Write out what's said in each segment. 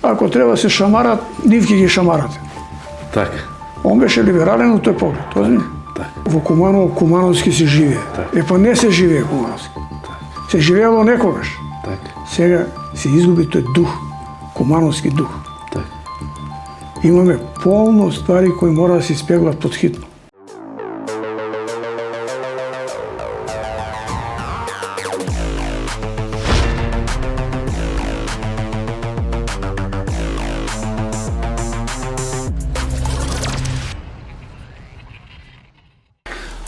ако треба се шамарат, нив ќе ги шамарате. Така. Он беше либерален од тој поглед, тоа Така. Во Кумановски се живее. Па не се живее Кумановски. Се живеело некогаш. Така. Сега се изгуби тој дух, Кумановски дух. Така. Имаме полно ствари кои мора да се испеглат подхитно.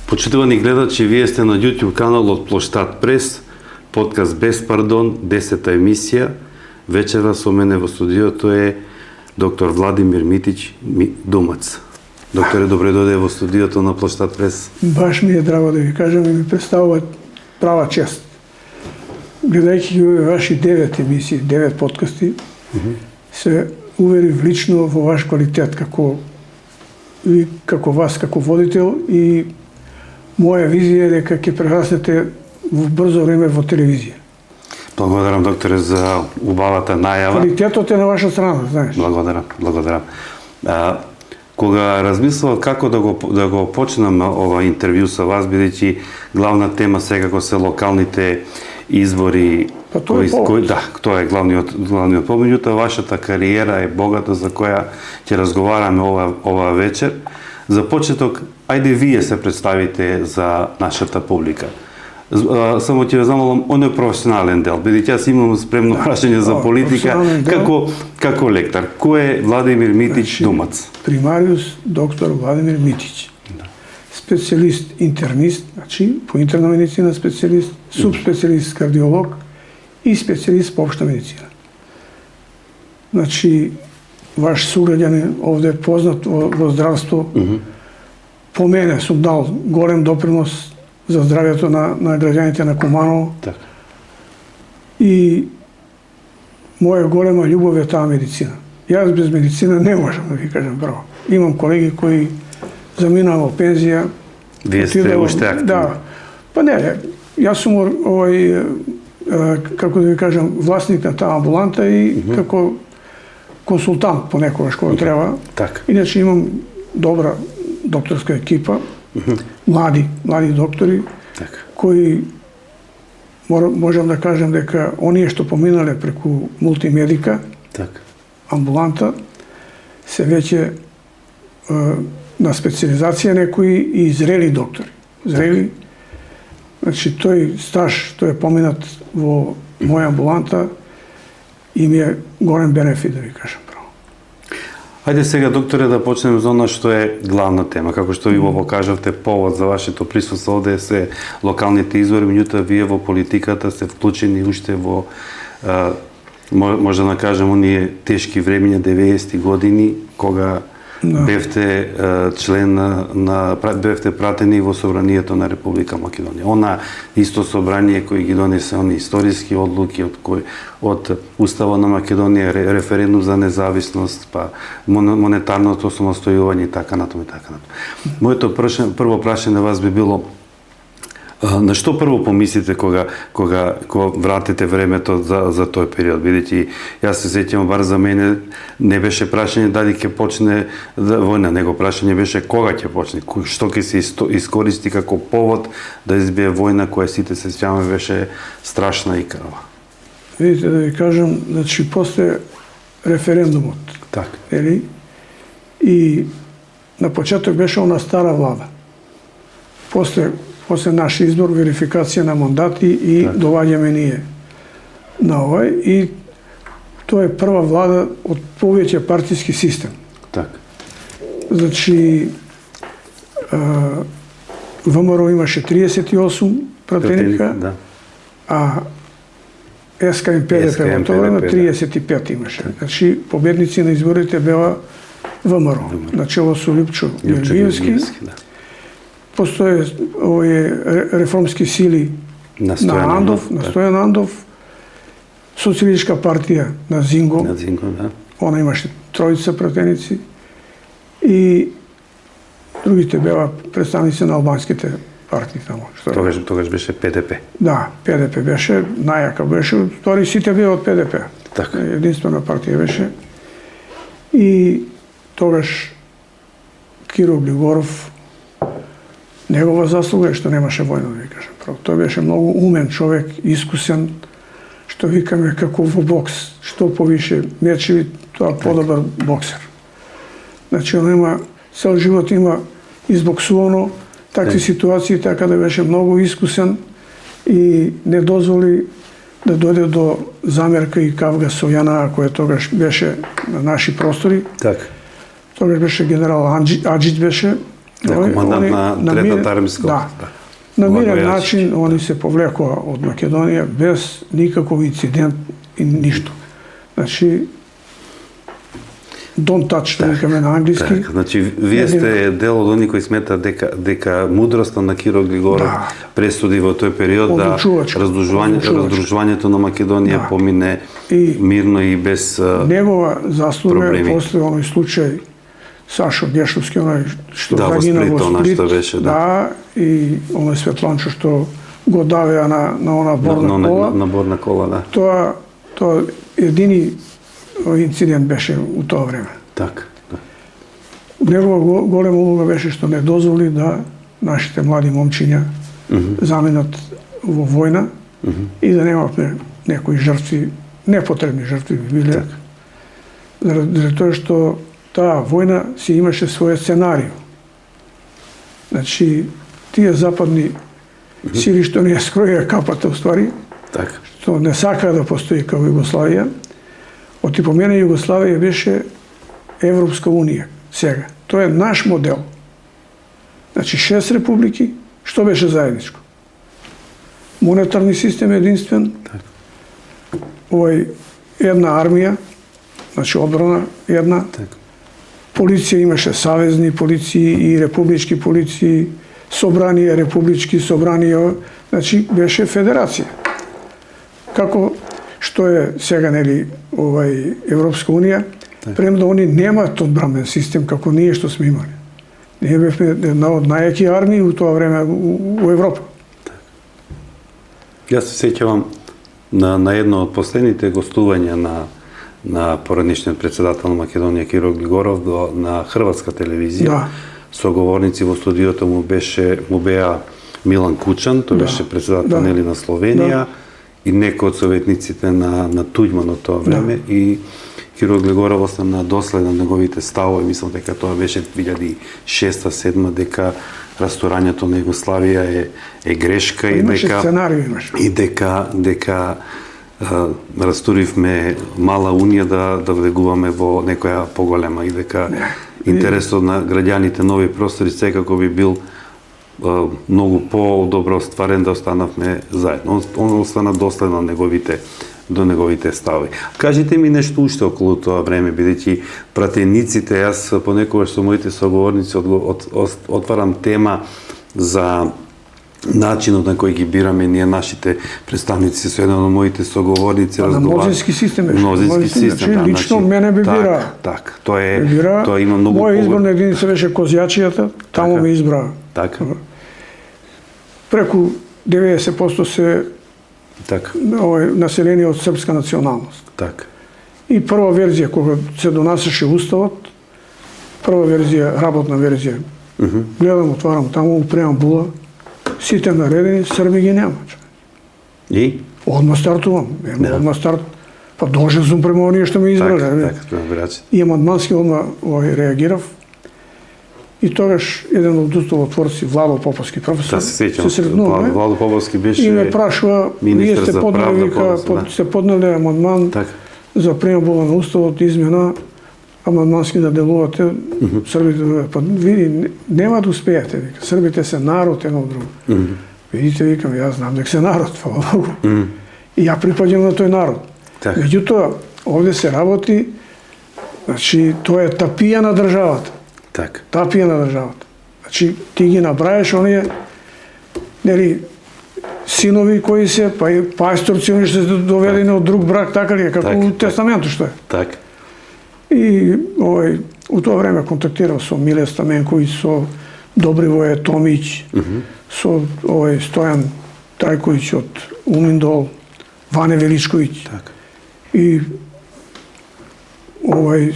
Почитувани гледачи, вие сте на YouTube каналот Плоштад Прес, подкаст Без пардон, 10-та емисија. Вечера со мене во студиото е доктор Владимир Митич, Думац. Докторе, добре дојде во студиото на Плоштад Прес. Баш ми е драго да ви кажам и ми представува права чест. Гледајќи ги овие ваши 9 емисии, 9 подкасти, се уверив лично во ваш квалитет како вас, како водител, и моја визија е дека ќе прераснете во брзо време во телевизија. Благодарам, докторе, за убавата најава. Квалитетот е на ваша страна, знаеш. Благодарам. Кога размислував како да го почнам ова интервју со вас, бидејќи главна тема секако се локалните избори, Па тоа е повод. тоа е главниот помеѓутоа вашата кариера е богата, за која ќе разговараме ова вечер. За почеток, ајде вие се представите за нашата публика. Само ќе ве замолам, оној професионален дел, бидејќи јас имам спремно прашање за политика, како лектар. Кој е Владимир Митич Думац? Примариус доктор Владимир Митич. Специјалист интернист, значи по интерна медицина специјалист, субспецијалист кардиолог и специјалист по општа медицина. Значи, ваш суграѓанин овде познат во здравство, по мене сум дал голем допринос за здравјето на граѓаните на Куманово. Така. И моја голема љубов е таа медицина. Јас без медицина не можам да ви кажам право. Имам колеги кои заминаа во пензија. Вие сте уште активни. Да. Па не, јас сум како да ви кажам, власник на таа амбуланта и како консултант понекогаш кога треба. Така. Иначе имам добра докторска екипа, млади доктори, кои можам да кажам дека оние што поминале преку мултимедика, амбуланта, се веќе на специализација некои и зрели доктори. Зрели, значи тој стаж, тој е поминат во моја амбуланта и ми е голем бенефит, да ви кажам право. Ајде сега, докторе, да почнем за она што е главна тема. Како што ви го кажавте, повод за вашето присуство овде се локалните избори, меѓутоа вие во политиката сте вклучени уште во, може да кажем, оние тешки времења 90-ти години, кога бевте член бевте пратени во собранието на Република Македонија. Она исто собрание кој ги донесе они историски одлуки од Устава на Македонија, референдум за независност, па монетарното самостојување и така натаму. Моето прво прашање на вас би било: на што прво помислите кога вратите времето за тој период? Бидејќи јас се сеќавам, бар за мене не беше прашање дали ќе почне војна, него прашање беше кога ќе почне, што ќе се искористи како повод да избие војна која сите се сеќаваме беше страшна и крвава. Видите, да ви кажам, значи после референдумот, ели, и на почеток беше она стара влада. После наш избор, верификација на мандати и доваѓаме ние на овај, и тоа е прва влада од повеќе партиски систем. Значи, ВМРО имаше 38 пратеника, а СКМ ПДП во тоа време 35 имаше. Значи, победници на изборите беа ВМРО, начело со Лјупчо Јорѓиевски. Постоje реформски сили на Стојан Андов, Социјалистичка партија на Зинго, она имаше тројца пратеници, и другите беа представници на албанските партии таму. Тогаш беше ПДП. Да, ПДП беше, најака беше, тори сите беа од ПДП. Единствена партија беше. И тогаш Киро Глигоров, негова заслуга е што немаше војна, да ви кажам. Тој беше многу умен човек, искусен, што викаме како во бокс, што повише мечеви, тоа подобар боксер. Значи, он има, цел живот има избоксувано такви ситуации, така да беше многу искусен и не дозволи да дојде до замерка и кавга со Јана, која тогаш беше на наши простори. Така. Тогаш беше генерал Аџиќ беше. Командант на Третата армиска. Да. На мирен начин они се повлекоа од Македонија без никаков инцидент и ништо. Значи, don't touch, да викаме на англиски. Значи, вие сте дел од они кои смета дека мудроста на Киро Глигоров пресуди во тој период да раздружувањето на Македонија помине мирно и без негова заслуга е после оној случај Сашо Гешовски, оној што загина во Сплит, да, и оној Светланчо што го давеа на она борна кола. На борна кола, да. Тоа едини инцидент беше у тоа време. Така, да. Негова голема улога беше што не дозволи да нашите млади момчиња заминат во војна и да немавме некои жртви, непотребни жртви биле. Заради тоа што таа војна си имаше своје сценарио. Значи, тие западни сили што не скроија капата, уствари, што не сакаа да постои како Југославија, од и помена Југославија беше Европска унија, сега. Тоа е наш модел. Значи, 6 републики, што беше заедничко? Монетарни систем единствен, една армија, значи одбрана една, полиција имаше савезни полиции и републички полиции, собранија, републички собранија, значи беше федерација. Како што е сега, нели, Европска унија, премда они немаат одбранен систем како ние што сме имали. Ние бевме една од најаки армии у тоа време у Европа. Јас се сеќавам на едно од последните гостувања на поранишниот председател на Македонија Киро Глигоров на хрватска телевизија. Соговорници во студиото му беа Милан Кучан, тој беше председател нели на Словенија и некои од советниците на Туѓман од тоа време и Киро Глигоров остана доследен на неговите ставови, мислам дека тоа беше 2006-2007 дека расторањето на Југославија е грешка и дека расторивме мала унија да влегуваме во некоја поголема и дека интересот на граѓаните нови простори секако би бил многу по-добро остварен да останавме заедно. Он остана доследен до неговите стави. Кажете ми нешто уште околу тоа време, бидејќи пратениците, јас понекогаш со моите соговорници отварам тема за начинот на кој ги бираме ние нашите представници, со еден од моите соговорници разговарам. Мнозински систем беше. Мнозински систем, лично мене би бира. Така, тоа има многу. Моја изборна единица беше Козјачијата, таму ме избра. Така. Преку 90% се населени од српска националност. Така. И прва верзија кога се донасеше уставот, прва верзија, работна верзија. Гледам, отварам таму у преамбула, сите наредени, Срби ги нема. И? Одма стартувам. Одма старт. Па должен сум према оние што ме избрале. И амандмански одма реагирав. И тогаш еден од уставотворци, Владо Поповски, професор, се сретнуваме. Владо Поповски беше и ме прашува, вие сте поднели амандман за преамбула на уставот, измена, амандмански да делувате, србите, па види, нема да успеете, вика. Србите се народ едно од друго. Видите, викам, јас знам дека се народ, фала Богу. И ја припаѓам на тој народ. Меѓутоа, овде се работи, значи, тоа е тапија на државата. Тапија на државата. Значи, ти ги набраеш оние, нели, синови кои се, па и пајсторци, они што се доведени од друг брак, така ли е, како у тестаментот што е. Така. И у тоа време контактирав со Миле Стаменковиќ, со Добривоје Томиć, со Стојан Трајковиќ од Уминдол, Ване Величковиќ. И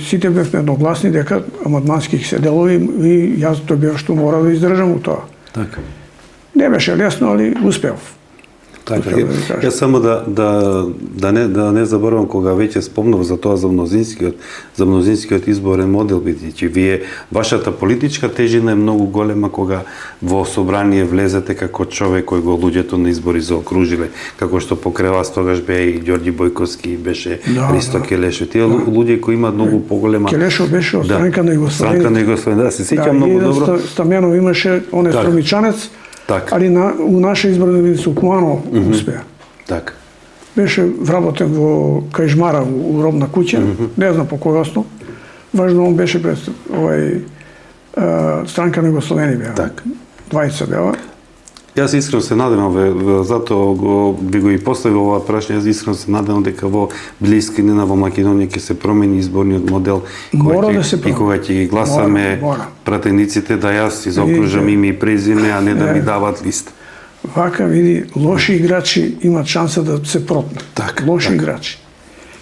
сите бевме едногласни дека амандмански се делови и јас тоа бев што мора да издржам у тоа. Така. Не беше лесно, али успев. Така, јас само да не заборувам кога веќе спомнав за тоа за мнозинскиот изборен модел, бидејќи вие вашата политичка тежина е многу голема кога во собрание влезете како човек кој го луѓето на избори заокружиле, како што покрај вас тогаш беа и Ѓорѓи Бојковски, беше Христо Келешов. Тие луѓе кои имаат многу поголема. Келешов беше од Странка на Југославија. Странка на Југославија, се сеќам многу добро. Стаменов имаше оне Стромичанец. Так. Али у наша изборна единица у Куманово успеа. Так. Беше вработен во Кајжмара у робна куќа, не знам по кој основ. Важно он беше пред Странка на Југославија беа. Так. Двајца беа. Јас искрено се надевам, затоа би го и поставил ова прашање, јас искрено се надевам дека во блискина во Македонија ќе се промени изборниот модел и кога ќе ги гласаме пратениците да јас изокружам име и презиме, а не да ми дават лист. Вака види, лоши играчи имат шанса да се пропнат. Лоши играчи.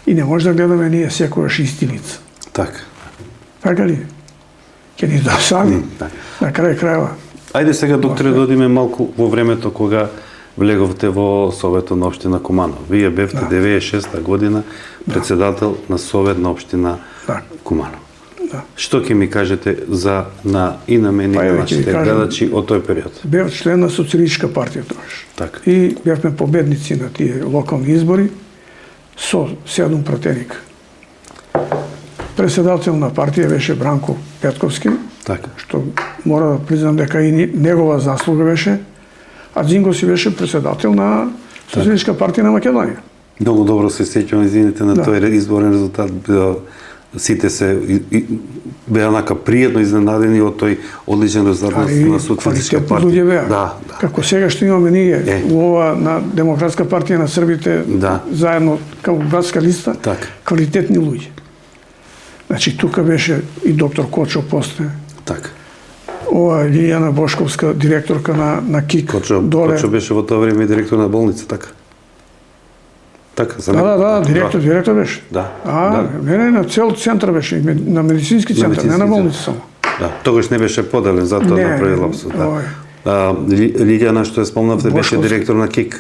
И не може да гледаме ние секогаш исти лица. Така ли? Ќе ни досади на крај крајва. Ајде сега, докторе, да одиме малку во времето кога влеговте во Советот на општина Куманово. Вие бевте 96-та година председател на Совет на општина Куманово. Што ќе ми кажете и на мене и на нашите гледачи од тој период? Бев член на Социјалистичка партија тогаш. Така. И бевме победници на тие локални избори со 7 пратеника. Председател на партија беше Бранко Петковски, што мора да признам дека и негова заслуга беше, а Дзинго си беше председател на Социјалистичка партија на Македонија. Многу добро се сеќавам, извините, на тој изборен резултат. Сите се беа онака пријатно изненадени од тој одличен резултат на Социјалистичка партија. Луѓе беа. Како сега што имаме ние у ова на Демократска партија на Србите, заедно како братска листа, квалитетни луѓе. Значи, тука беше и доктор Кочо после. Така. Ова Лилијана Бошковска, директорка на КИК. Кочо беше во тоа време директор на болница, така? Директор беше. Не, на цел центар беше, на медицински центар, не на болница само. Тогаш не беше поделен, затоа направи лапсус. Лилијана, што ја спомнавте, беше директор на КИК.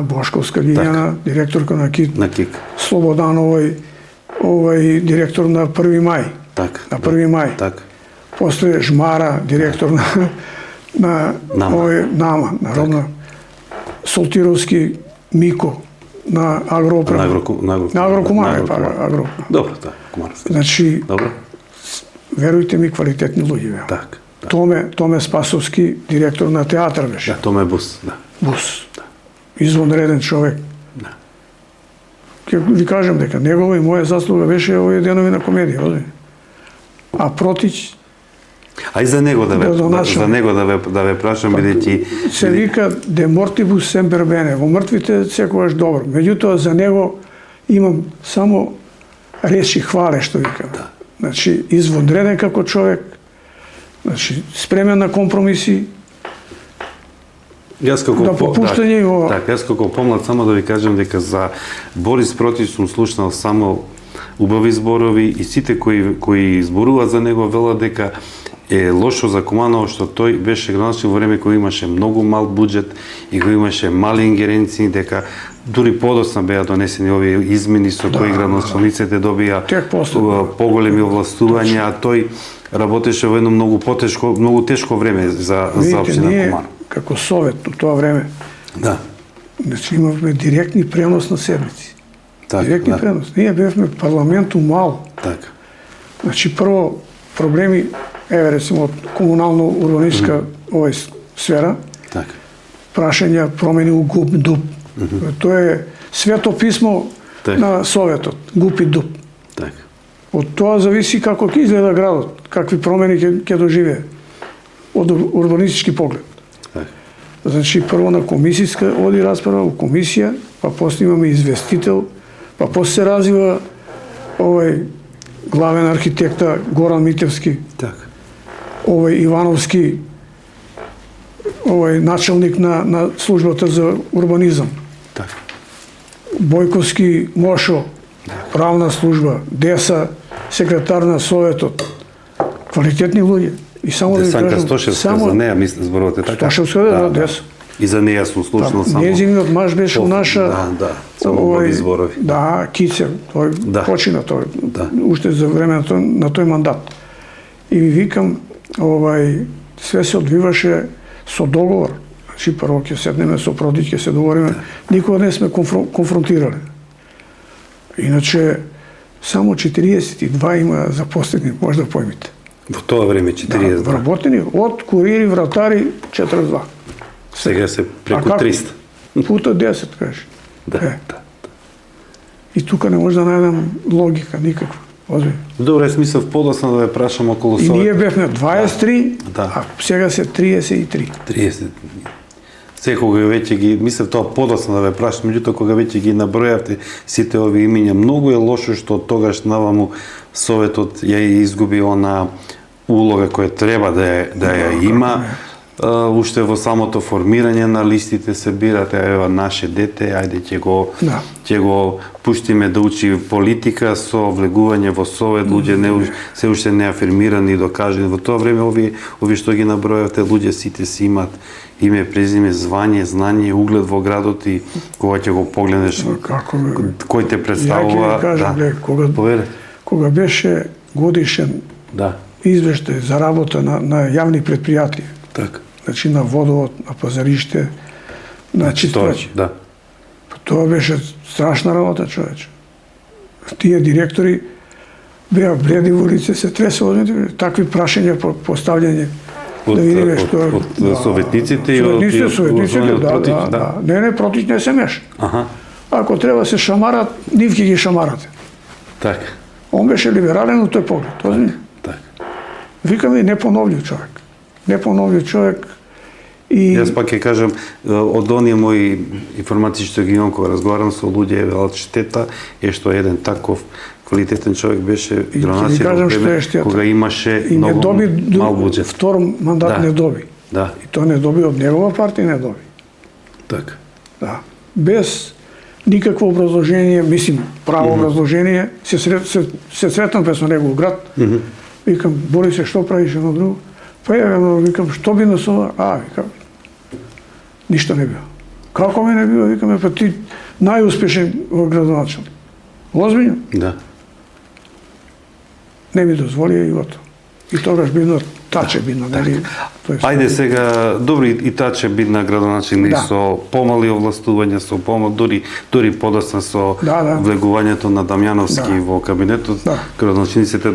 Бошковска Лилијана, директорка на КИК. Слободан овој директор на 1 мај. На 1 мај. После Жмара, директор на НАМА, народна. Солтировски Мико на Агроуправа. На Агрокумар. Добро, Кумаровски. Значи, верујте ми, квалитетни луѓе беа. Томе Спасовски, директор на театар беше. Томе Бус. Бус. Извонреден човек. Ќе ви кажам дека негова и моја заслуга беше овие денови на комедија. А Протич... А и за него да ве прашам, бидејќи... Се вика de mortibus semper bene, во мртвите секогаш добро. Меѓутоа, за него имам само речи хвале, што викам. Значи, извонреден како човек, значи, спремен на компромиси, Јас како помлад само да ви кажам дека за Борис Протич сум слушнал само убави зборови и сите кои зборуваат за него велат дека е лошо за Куманово што тој беше градоначелник во време кога имаше многу мал буџет и кога имаше мали ингеренции, дека дури подоцна беа донесени овие измени со кои градоначелниците добија поголеми овластувања, а тој работеше во едно многу тешко време за општина Куманово. Како совет у тоа време. Значи имавме директни пренос на седници. Директни пренос. Ние бевме парламенту мал. Значи прво проблеми, рецимо од комунално-урбанистичка сфера. Прашања, промени у ГУП, ДУП. Тоа е свето писмо на Советот, ГУП и ДУП. Од тоа зависи како ќе изгледа градот, какви промени ќе доживее од урбанистички поглед. Значи, прво на комисијска оди расправа, у комисија, па после имаме известител, па после се развива овој главен архитекта Горан Митевски, овој Ивановски, овој начелник на службата за урбанизам, Бојковски Мошо, правна служба, Деса, секретар на Советот. Квалитетни луѓе. И само да ви Десанка кажам, Стошевска, за неа мислам зборувате така? Стошевска, да, дес. И за неа сум слушнал само. Нејзиниот маж беше наша... само убави зборови. Да, Кице, тој почина тој, уште за времето на тој мандат. И ви викам, све се одвиваше со договор. Значи, прво ќе седнеме со Продиќ, ќе се договориме. Никога не сме конфронтирали. Иначе, само 42 има запослени, може да појмите. Во тоа време 42. Да, вработени, од курири, вратари, 42. Сега се преку 300. Пута 10, кажеш. Да. И тука не може да најдам логика, никаква. Озби. Добре, смисъл подоцна да ве прашам околу И Совет. ние бевме 23, Да. а сега се 33. 30. Секога веќе ги, мислев тоа подоцна да ве прашам, меѓутоа кога веќе ги набројавте сите овие имиња, многу е лошо што тогаш наваму Советот ја изгуби она улога која треба да ја има. Уште во самото формирање на листите се бирате, ева наше дете, ајде ќе го пуштиме да учи политика со влегување во Совет, луѓе се уште не афирмирани и докажани. Во тоа време овие што ги набројавте луѓе сите си имат име, презиме, звање, знање, углед во градот и кога ќе го погледнеш кој те представува. Ја ќе ви кажам, кога беше годишен извештај за работа на јавни предпријатија, значи на водовод, на пазариште, на чистоќа. Да. Тоа беше страшна работа, човече. Тие директори беа бледи во лице, се тресе од такви прашања постављање. Да видиме што е. Од советниците и од Протиќ, да. Не, Протиќ не се меша. Ако треба се шамарат, нив ќе ги шамарате. Така. Он беше либерален од тој поглед, озби? Така. Викаме непоновлив човек. Непоновлив човек. Јас пак ќе кажам, од оние мои информации што ги имам кога разговарам со луѓе, велат штета е што еден таков квалитетен човек беше гранатир кога имаше многу мал буџет. Втор мандат не доби. Да. И тоа не доби од негова партија, не доби. Така. Да. Без никакво образложение, мислим, право образложение, се сретнам пе со него у град, викам, Борисе, што правиш едно друго? Па викам, што би нас ова? Викам, ништо не било. Како ми не било? Викаме, па ти најуспешен градоначалник. Озбиljно? Да. Не ми дозволи и готово. И тогаш бидно Таче бидна, нели? Ајде сега, добро и Таче бидна градоначалник со помали овластувања, со дури подоцна со влегувањето на Дамјановски во кабинетот, градоначалниците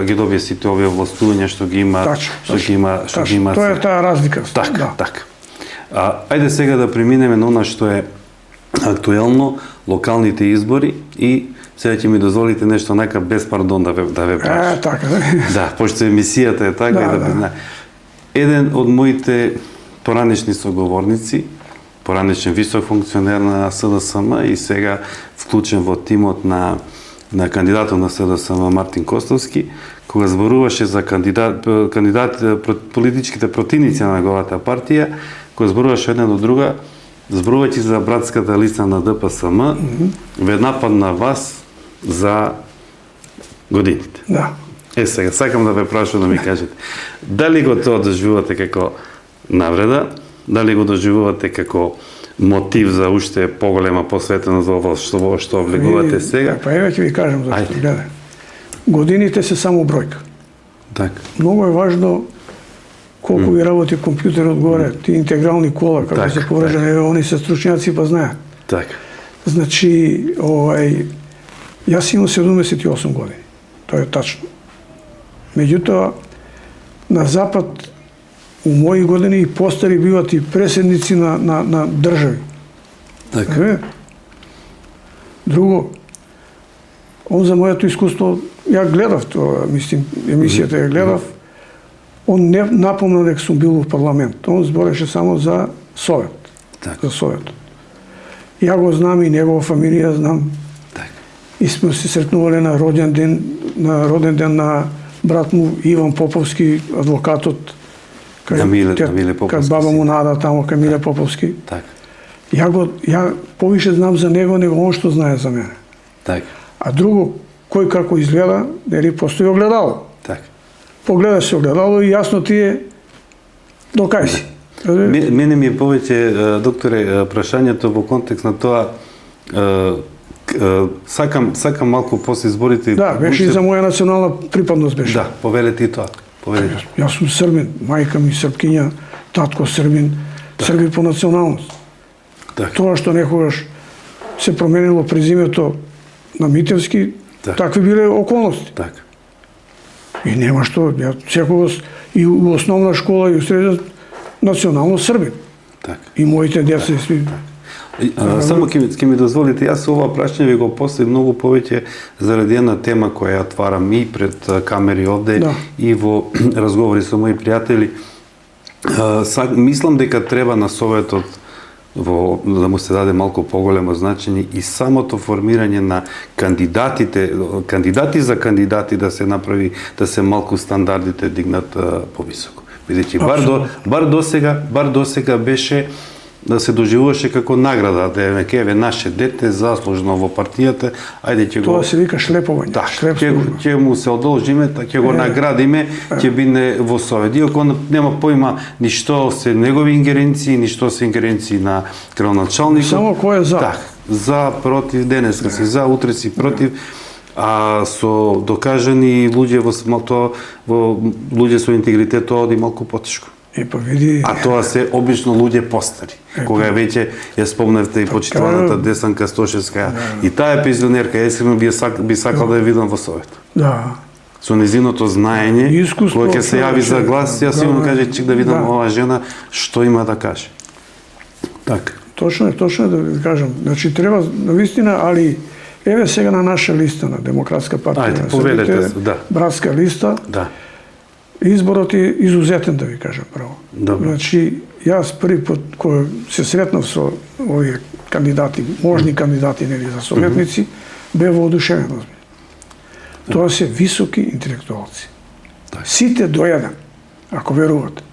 ги добија сите овие овластувања што ги има Тоа е таа разлика. Така. Ајде сега да преминеме на она што е актуелно, локалните избори и сега ќе ми дозволите нешто нека без пардон да ве прашам. Така. Да, пошто емисијата е така Еден од моите поранешни соговорници, поранешен висок функционер на СДСМ и сега вклучен во тимот на кандидатот на СДСМ Мартин Костовски, кога зборуваше за политичките противници на неговата партија, кога зборуваше една до друга, зборувајќи за братската листа на ДПСМ, ве нападна вас за годините. Да. Сега, сакам да ве прашам да ми кажете, дали го тоа доживувате како навреда, дали го доживувате како мотив за уште поголема посветеност за ова што влегувате сега? Па еве ќе ви кажам зашто. Гледај. Годините се само бројка. Така. Многу е важно колку ви работи компјутерот горе, ти интегрални кола, како се поврежа, они се стручњаци па знаат. Така. Значи, јас имам 78 години. Тоа е тачно. Меѓутоа, на Запад, у мои години и постари биват и преседници на држави. Така. Друго, он за моето искуство, ја гледав тоа, мислим, емисијата ја гледав, он не напомна дека сум бил во парламент. Он збореше само за Совет. За Совет. Ја го знам и негова фамилија знам. И сме се сретнувале на роден ден на брат му Иван Поповски, адвокатот, кај баба му Нада тамо, кај Миле Поповски. Ја повише знам за него, него он што знае за мене. А друго, кој како изгледа, нели постои огледало. Така. Погледаш се огледало и јасно ти е до кај си. Мене ми е повеќе, докторе, прашањето во контекст на тоа, сакам малку после изборите... Да, беше и за моја национална припадност беше. Да, повелете и тоа. Повелете. Јас сум србин, мајка ми српкиња, татко србин, срби по националност. Так. Тоа што некогаш се променило презимето на Митевски, такви биле околности. Така. И нема што, ја секогаш и у основна школа и у средна национално србин. Така. И моите деца и сви. Само ќе ми дозволите, јас ова прашање ви го поставив многу повеќе заради една тема која ја отварам и пред камери овде и во разговори со мои пријатели. Мислам дека треба на Советот да му се даде малку поголемо значење и самото формирање на кандидати за кандидати да се направи, да се малку стандардите дигнат повисоко. Бидејќи бар досега беше да се доживуваше како награда, да еве наше дете заслужено во партијата, ајде ќе го... Тоа се вика шлеповање. Да, ќе му се одолжиме, ќе го наградиме, ќе биде во Совет. Иако нема појма ни што се негови ингеренции, ни што се ингеренции на градоначалникот. Само кој е за. Так, за, против, денеска си за, утре си против, а со докажани луѓе во луѓе со интегритет тоа оди малку потешко. А тоа се обично луѓе постари. Кога веќе ја спомнавте и почитуваната Десанка Стошевска, и таа е пензионерка, искрено би сакал да ја видам во Совет. Да. Со незиното знаење, кога ќе се јави за глас, ја сигурно каже, чек да видам оваа жена што има да каже. Така. Точно е да ви кажам. Значи треба навистина, али еве сега на наша листа на Демократска партија, братска листа. Да. Изборот е изузетен, да ви кажам право. Значи, јас први пат кој се сретнав со овие кандидати, можни кандидати нели за советници, бе воодушевен. Тоа се високи интелектуалци. Сите до еден, ако верувате.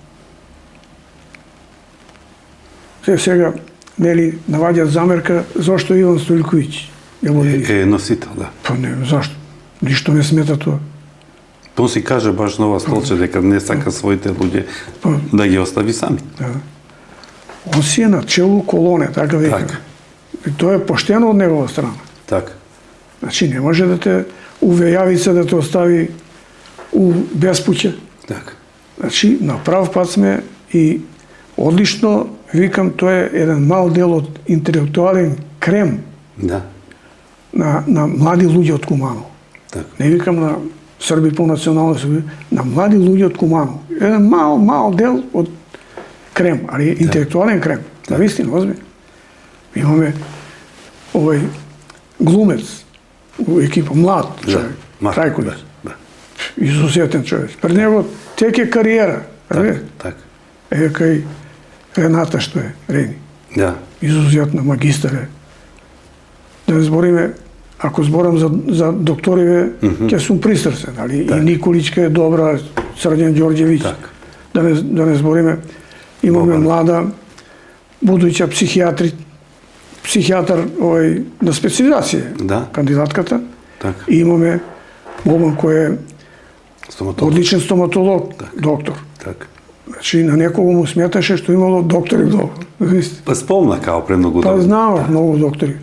Сега, нели, наваѓаат замерка зошто Иван Стојлковиќ е носител, да. Па не, зашто? Ништо не смета тоа. Он си каже баш на ова столче дека не сака своите луѓе да ги остави сами. Он си е на челу колоне, така века. И тоа е поштено од негова страна. Така. Значи не може да те увејавица да те остави у беспуќе. Така. Значи на прав пат сме и одлично, викам, тоа е еден мал дел од интелектуален крем на млади луѓе од Куманово. Не викам на Срби по националност, на млади луѓе од Куманово. Еден мал дел од крем, али интелектуален крем. Навистина, озби. Имаме овој глумец у екипа, млад човек, Трајковиќ. Изусетен човек. Пред него теке кариера. Еве кај Рената што е, Рени. Изусетна магистар е. Да не збориме, ако зборам за докториве, ќе сум пристрасен, али и Николичка е добра, Срđan Ѓорđević, да не збориме, имаме млада, будуća психијатар на специализација, кандидатката, и имаме Бобан кој е одличен стоматолог, доктор. Значи, на некого му сметаше што имало доктори долго. Па спомна као пред многу добро. Па знава многу доктори.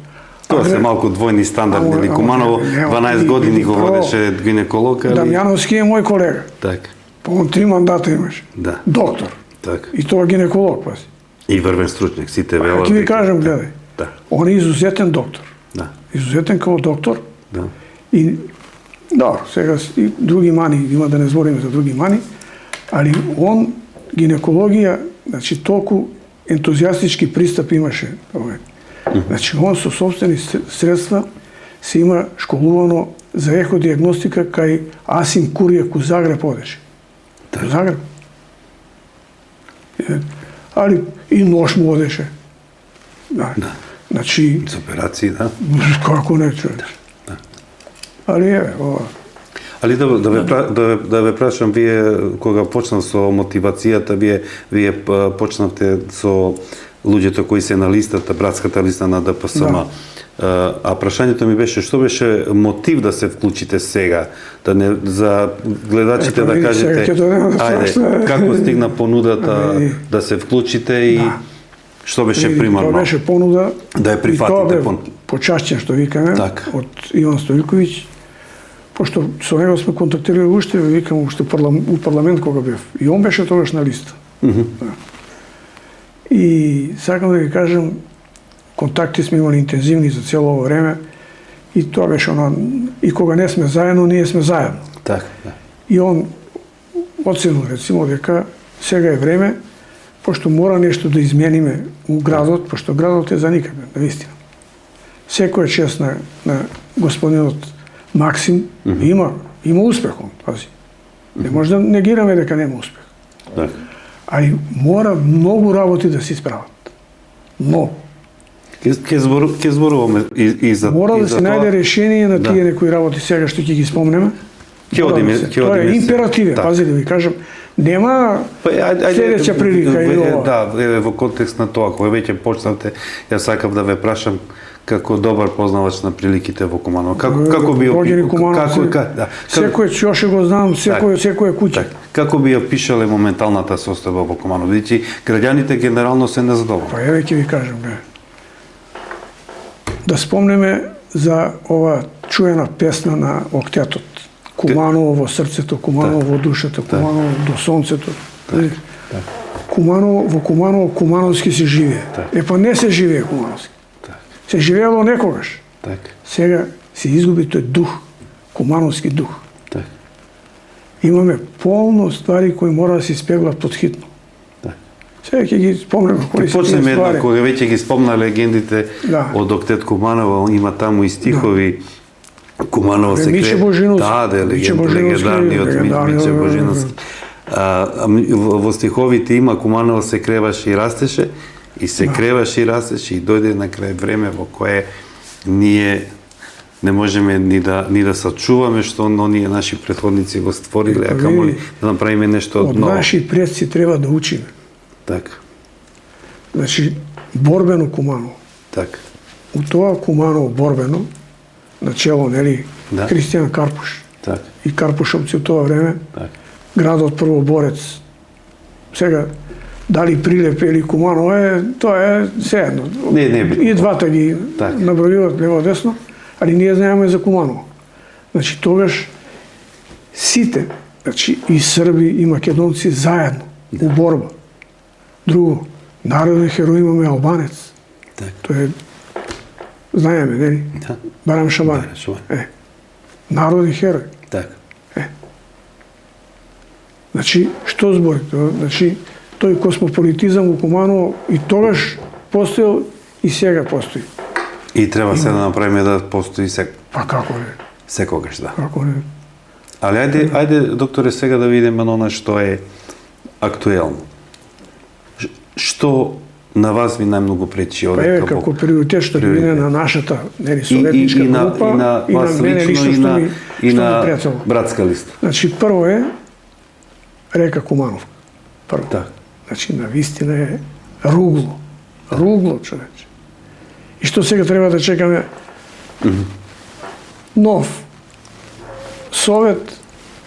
Тоа се малку двојни стандарди, нели Куманово 12 години го водеше гинеколог, али... Дамјановски е мој колега. Така. Па он 3 мандата имаше. Доктор. Така. И тоа гинеколог, паси. И врвен стручњак, сите велат. Ќе ви кажам, гледај. Он е изузетен доктор. Изузетен као доктор. И, добро, сега и други мани, има да не збориме за други мани, али он, гинекологија, значи, толку ентузијастички пристап имаше. Значи, он со собствени средства се има школувано за еходиагностика кај Асим Куријак у Загреб одеше. У Загреб. Али и нош му одеше. Значи... За операции, да? Како не, човек. Али еве, ова. Али да ве прашам, вие кога почнав со мотивацијата, вие почнавте со луѓето кои се на листата, братската листа на ДПСМ. А прашањето ми беше што беше мотив да се вклучите сега, да не за гледачите да кажете ајде како стигна понудата да се вклучите и што беше примарно? Тоа беше понуда да ја прифатите почаšćen што викаме од Иван Стојковиќ, пошто со него сме контактирали уште, викам уште у парламент кога бев. И он беше тогаш на листа. И сакам да ви кажам, контакти сме имали интензивни за цело ово време и тоа беше и кога не сме заедно, ние сме заедно. Така, И он оценил рецимо дека сега е време, пошто мора нешто да измениме у градот, пошто градот е за никаде, навистина. Секој чест на господинот Максим, има успех он, пази. Не може да негираме дека нема успех. Али мора многу работи да се исправат. Многу. Ке зборуваме и за мора да се најде решение на тие некои работи сега што ќе ги спомнеме. Тоа е императивен, пази да ви кажам, нема следеќа прилика или ова. Да, во контекст на тоа, кога веќе почнавте, јас сакав да ве прашам како добар познавач на приликите во Куманово. Како би секој ќе го знам, секој куќа. Како би опишале моменталната состојба во Куманово? Бидејќи граѓаните генерално се незадоволни. Па еве ќе ви кажам, да спомнеме за ова чуена песна на октетот. Куманово во срцето, Куманово во душата, Куманово до сонцето. Куманово, во Куманово, кумановски се живее. Епа не се живее кумановски. Се живеело некогаш. Сега се изгуби тој дух, кумановски дух. Имаме полно ствари кои мора да се испеглат подхитно. Сега ќе ги спомнеме кои се ствари. Почнеме една, кога веќе ги спомна легендите од Октет Куманово, има таму и стихови Куманово се Миче Божиновски. Легендарниот Миче Божиновски. Во стиховите има Куманово се креваше и растеше, и се креваше и растеше, и дојде на крај време во кое ние не можеме ни да сачуваме што оние наши претходници го створиле, а камоли да направиме нешто од ново. Од наши предци треба да учиме. Така. Значи, борбено Куманово. Така. У тоа Куманово борбено, начело, нели, Кристијан Карпуш. Така. И Карпушовци у тоа време, градот првоборец. Сега, дали Прилеп или Куманово тоа е сеедно. И двата ги набројуват лево-десно, али ние знаеме за Куманово. Значи, тогаш сите, значи и Срби, и македонци заедно, у борба. Друго, народен херој имаме албанец. Тоа е, знаеме, нели? Барам Шабан. Народен херој. Значи, што збори? Значи, тој космополитизам во Куманово и тогаш постоел и сега постои. И треба се да направиме да постои сега. Па како не? Секогаш, да. Како не? Али ајде, докторе, сега да видиме она што е актуелно. Што на вас ви најмногу пречи одека? Па еве, како приоритет што биде на нашата советничка група и на мене лично и на братска листа. Значи, прво е река Кумановка. Прво. Значи, навистина е ругло. Ругло, човече. И што сега треба да чекаме? Нов совет,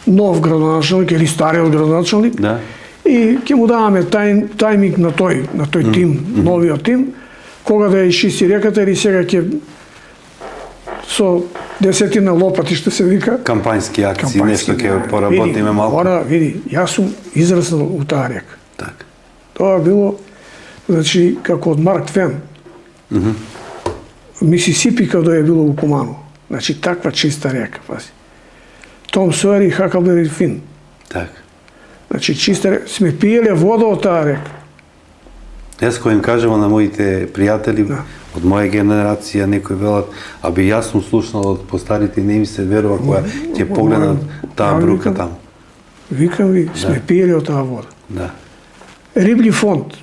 нов градоначалник или стариот градоначалник, и ќе му даваме тајминг на тој тим, новиот тим, кога да ја исчисти реката, или сега ќе со десетина лопати, што се вика. Кампањски акции, нешто ќе поработиме малку. Види, јас сум израснал у таа река. Тоа било, значи, како од Марк Твен. Мисисипи каде е било у Куманово. Значи, таква чиста река, пази. Том Сойер и Хакалбери Фин. Значи, чиста река. Сме пиеле вода од таа река. Јас кој им кажам на моите пријатели, од моја генерација, некои велат, аби јас сум слушнал од постарите, не ми се верува која ќе погледнат таа брука таму. Викам ви, сме пиеле од таа вода. Рибли фонд.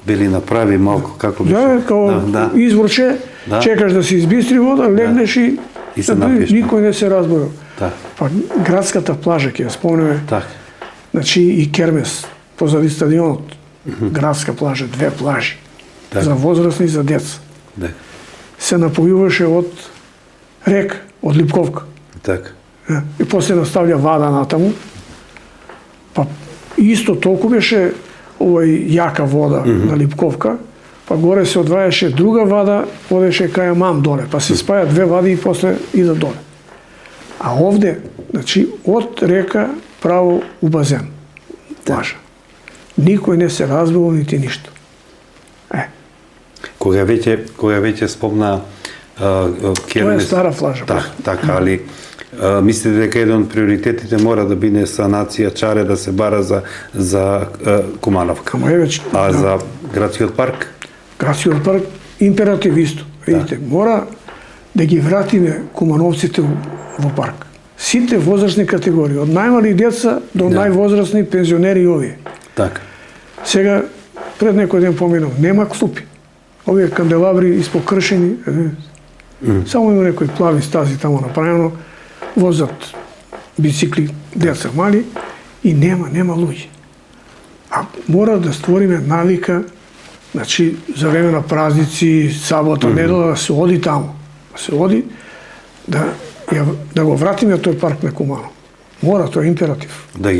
Бели направи малку, како би као изворче, чекаш да се избистри вода, легнеш и никој не се разборил. Па градската плажа, ќе ја спомнеме, значи и кермес, позади стадионот, градска плажа, 2 плажи, за возрастни и за деца. се напојуваше од река, од Липковка. Така. И после наставља вада натаму. Па исто толку беше јака вода на Липковка, па горе се одвајаше друга вада, одеше кај Мам доле, па се спаја две вади и после иде доле. А овде, значи, од река право у базен. Плажа. Никој не се разбил нити ништо. Кога веќе спомна Тоа кермес... е стара плажа. Така, али мислите дека еден од приоритетите мора да биде санација чаре да се бара за Кумановка. А за градскиот парк? Градскиот парк императив исто. Видите, мора да ги вратиме кумановците во парк. Сите возрастни категории, од најмали деца до највозрастни пензионери и овие. Така. Сега, пред некој ден поминав, нема клупи. Овие канделабри испокршени, само има некои плави стази тамо направено, возат бицикли, деца мали и нема луѓе. А мора да створиме навика, значи, за време на празници, сабота, недела, да се оди тамо. Да се оди, да го вратиме тој парк на Куманово. Мора, тоа е императив. Да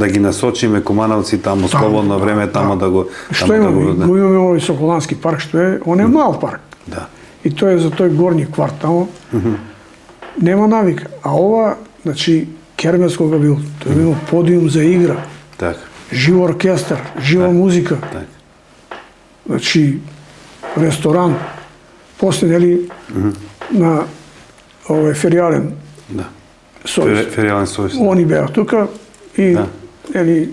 ги насочиме кумановци таму, слободно време, таму да го... Што имаме? Го имаме овој Соколански парк, што е, он е мал парк. Да. И тоа е за тој горни кварт таму. Нема навика. А ова, значи, кермес кога бил, тој бил подиум за игра. Така. Жив оркестар, жива музика. Така. Значи, ресторан. После, нели, на овој феријален сојуз. Феријален сојуз. Они беа тука и, нели,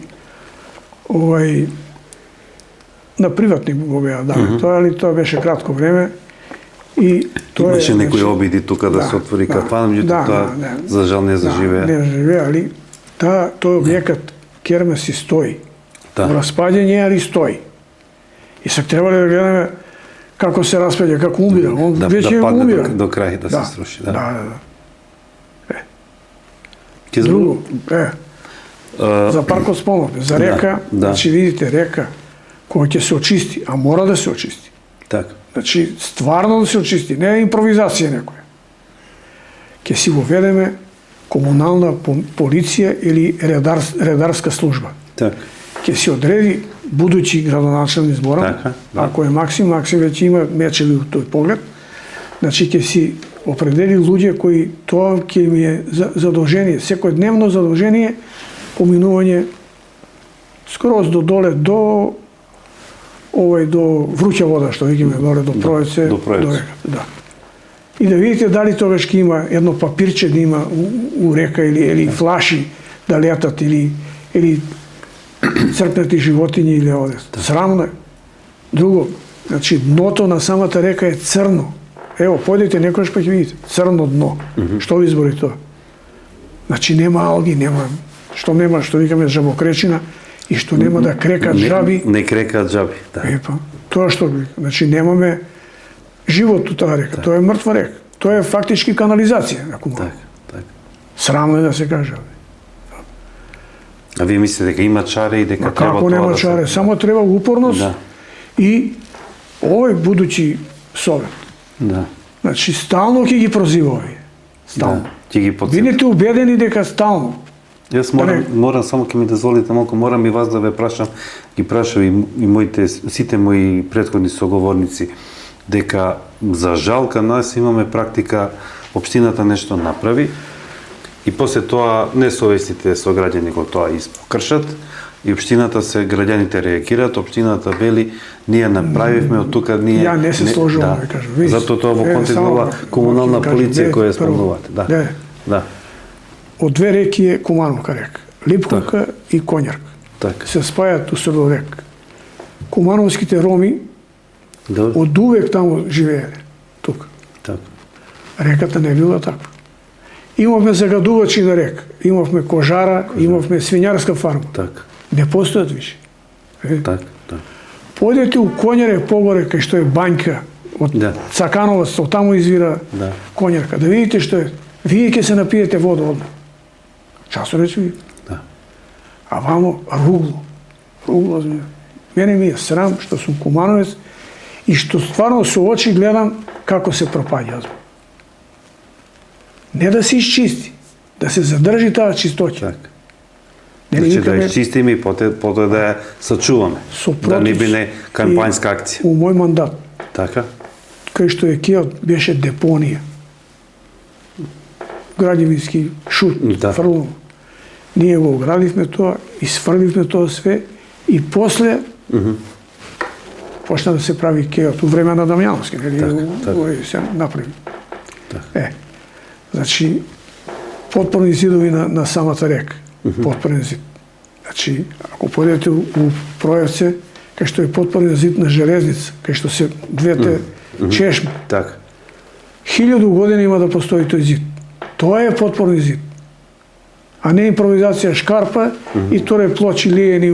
на приватни го беа, тоа, али тоа беше кратко време. И тоа имаше некои обиди тука да се отвори кафан, меѓутоа тоа за жал не заживеа. Не заживеа, али тој објекат кермес и стои. Во распаѓање, али стои. И се требале да гледаме како се распаѓа, како умира. Он веќе умира. До крај да се сруши. Да. Друго, за паркот спомнавме, за река, значи видите река, која ќе се очисти, а мора да се очисти. Така. Значи, стварно да се очисти, не е импровизација некоја. Ќе си го ведеме комунална полиција или редарска служба. Така. Ќе си одреди будучи градоначелник зборам, ако е Максим веќе има мечеви у тој поглед, значи ќе си определи луѓе кои тоа ќе им е задолжение, секојдневно задолжение, поминување скроз до доле, до вруќа вода, што викаме доле, до Проеце, до река. Да. И да видите дали тогаш ќе има едно папирче да има у река или флаши да летат или цркнати животињи или оде. Срамно е. Друго, значи дното на самата река е црно. Ево, појдете некојаш па ќе видите. Црно дно. Што ви избори тоа? Значи нема алги, нема... Што викаме жабокречина и што нема да крекат жаби. Не крекат жаби, да. Тоа што ви... Значи немаме живот у таа река. Тоа е мртва река. Тоа е фактички канализација, ако може. Така. Срамно е да се каже. А вие мислите дека има чаре и дека треба тоа да се... Како нема чаре? Само треба упорност и овој будучи совет. Да. Значи, стално ќе ги прозива овие. Стално. Ќе ги подсети. Бидете убедени дека стално. Јас морам само ќе ми дозволите малку, морам и вас да ве прашам, ги прашав и сите мои претходни соговорници, дека за жал кај нас имаме практика општината нешто направи и после тоа несовесните сограѓани го тоа испокршат и општината граѓаните реагираат, општината вели ние направивме од тука ние... Ја не се сложувам, да кажам. Зато тоа во контекст на комунална полиција која спомнувате. Да. Од две реки е Кумановка река. Липковка и Конјарка. Се спајат у село рек. Кумановските роми од увек таму живееле. Тука. Реката не била таква. Имавме загадувачи на река. Имавме кожара, имавме свињарска фарма. Не постојат више. Појдете у Конјаре погоре, кај што е бањка од Цакановац, од таму извира Конјарка. Да видите што е. Вие ќе се напиете вода одма. Часо рече ви. А вамо ругло. Мене ми е срам што сум кумановец и што стварно со очи гледам како се пропаѓа. Не да се изчисти, да се задржи таа чистоќа. Так. Значи да изчистиме и потоа да ја сачуваме. Да не биде кампањска акција. У мој мандат. Така? Кај што е кеот беше депонија. Граѓевински шут, фрло. Ние го оградивме тоа, исфрливме тоа све и после почна да се прави кеот у време на Дамјановски, нели, се направи. Значи, потпорни зидови на самата река. Потпорен зид. Значи, ако појдете у Проевце, кај што е потпорен зид на железница, кај што се двете чешми. 1000 години има да постои тој зид. Тоа е потпорен зид. А не импровизација шкарпа и торе плочи лиени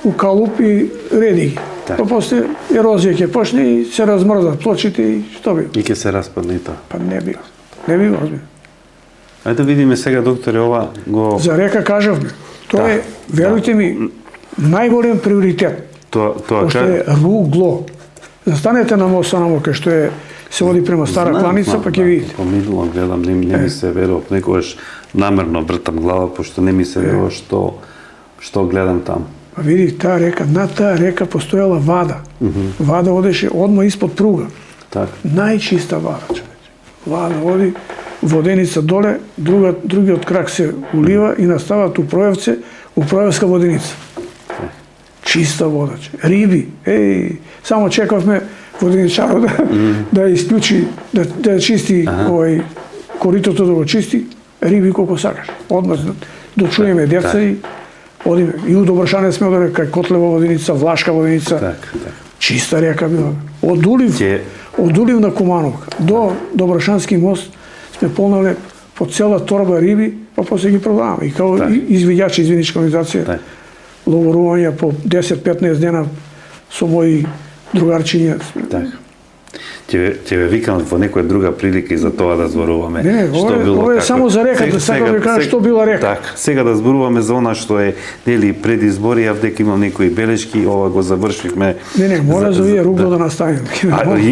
у калуп и реди ги. Па после ерозија ќе почне и се размрзат плочите и што би? И ќе се распадне и тоа. Па не би. Не би озбил. Ајде да видиме сега, докторе, ова го... За река кажавме. Тоа е, верујте ми, најголем приоритет. Тоа е ругло. Застанете на мост Санамо, кај што е се води према Стара Кланица, па ќе видите. Поминувам, гледам, не ми се верува. Некогаш намерно вртам глава, пошто не ми се верува што гледам таму. Па види, таа река, на таа река постоела вада. Вада одеше одма испод пруга. Најчиста вада, човече. Вада оди, воденица доле, другиот крак се улива и настават у Проевце, у Проевска воденица. Чиста вода, риби, само чекавме воденичарот да исклучи, да чисти коритото, да го чисти, риби колку сакаш. Одмah дочуеме деца и одиме. И у Добршане сме одале кај Котлева воденица, Влашка воденица. Чиста река била. Од Улив на Кумановка до Добршански мост сме полнале по цела торба риби, па после ги продаваме. И као извидјачи, извиничка организација, ловорување по 10-15 дена со мои другарчиња. Ќе ве викам во некоја друга прилика и за тоа да зборуваме. Не, ова е само за реката, сакам да кажам што била река. Така, сега да зборуваме за она што е, нели, пред избори, ја дека имам некои белешки, ова го завршивме. Не, мора за овие ругло да наставиме.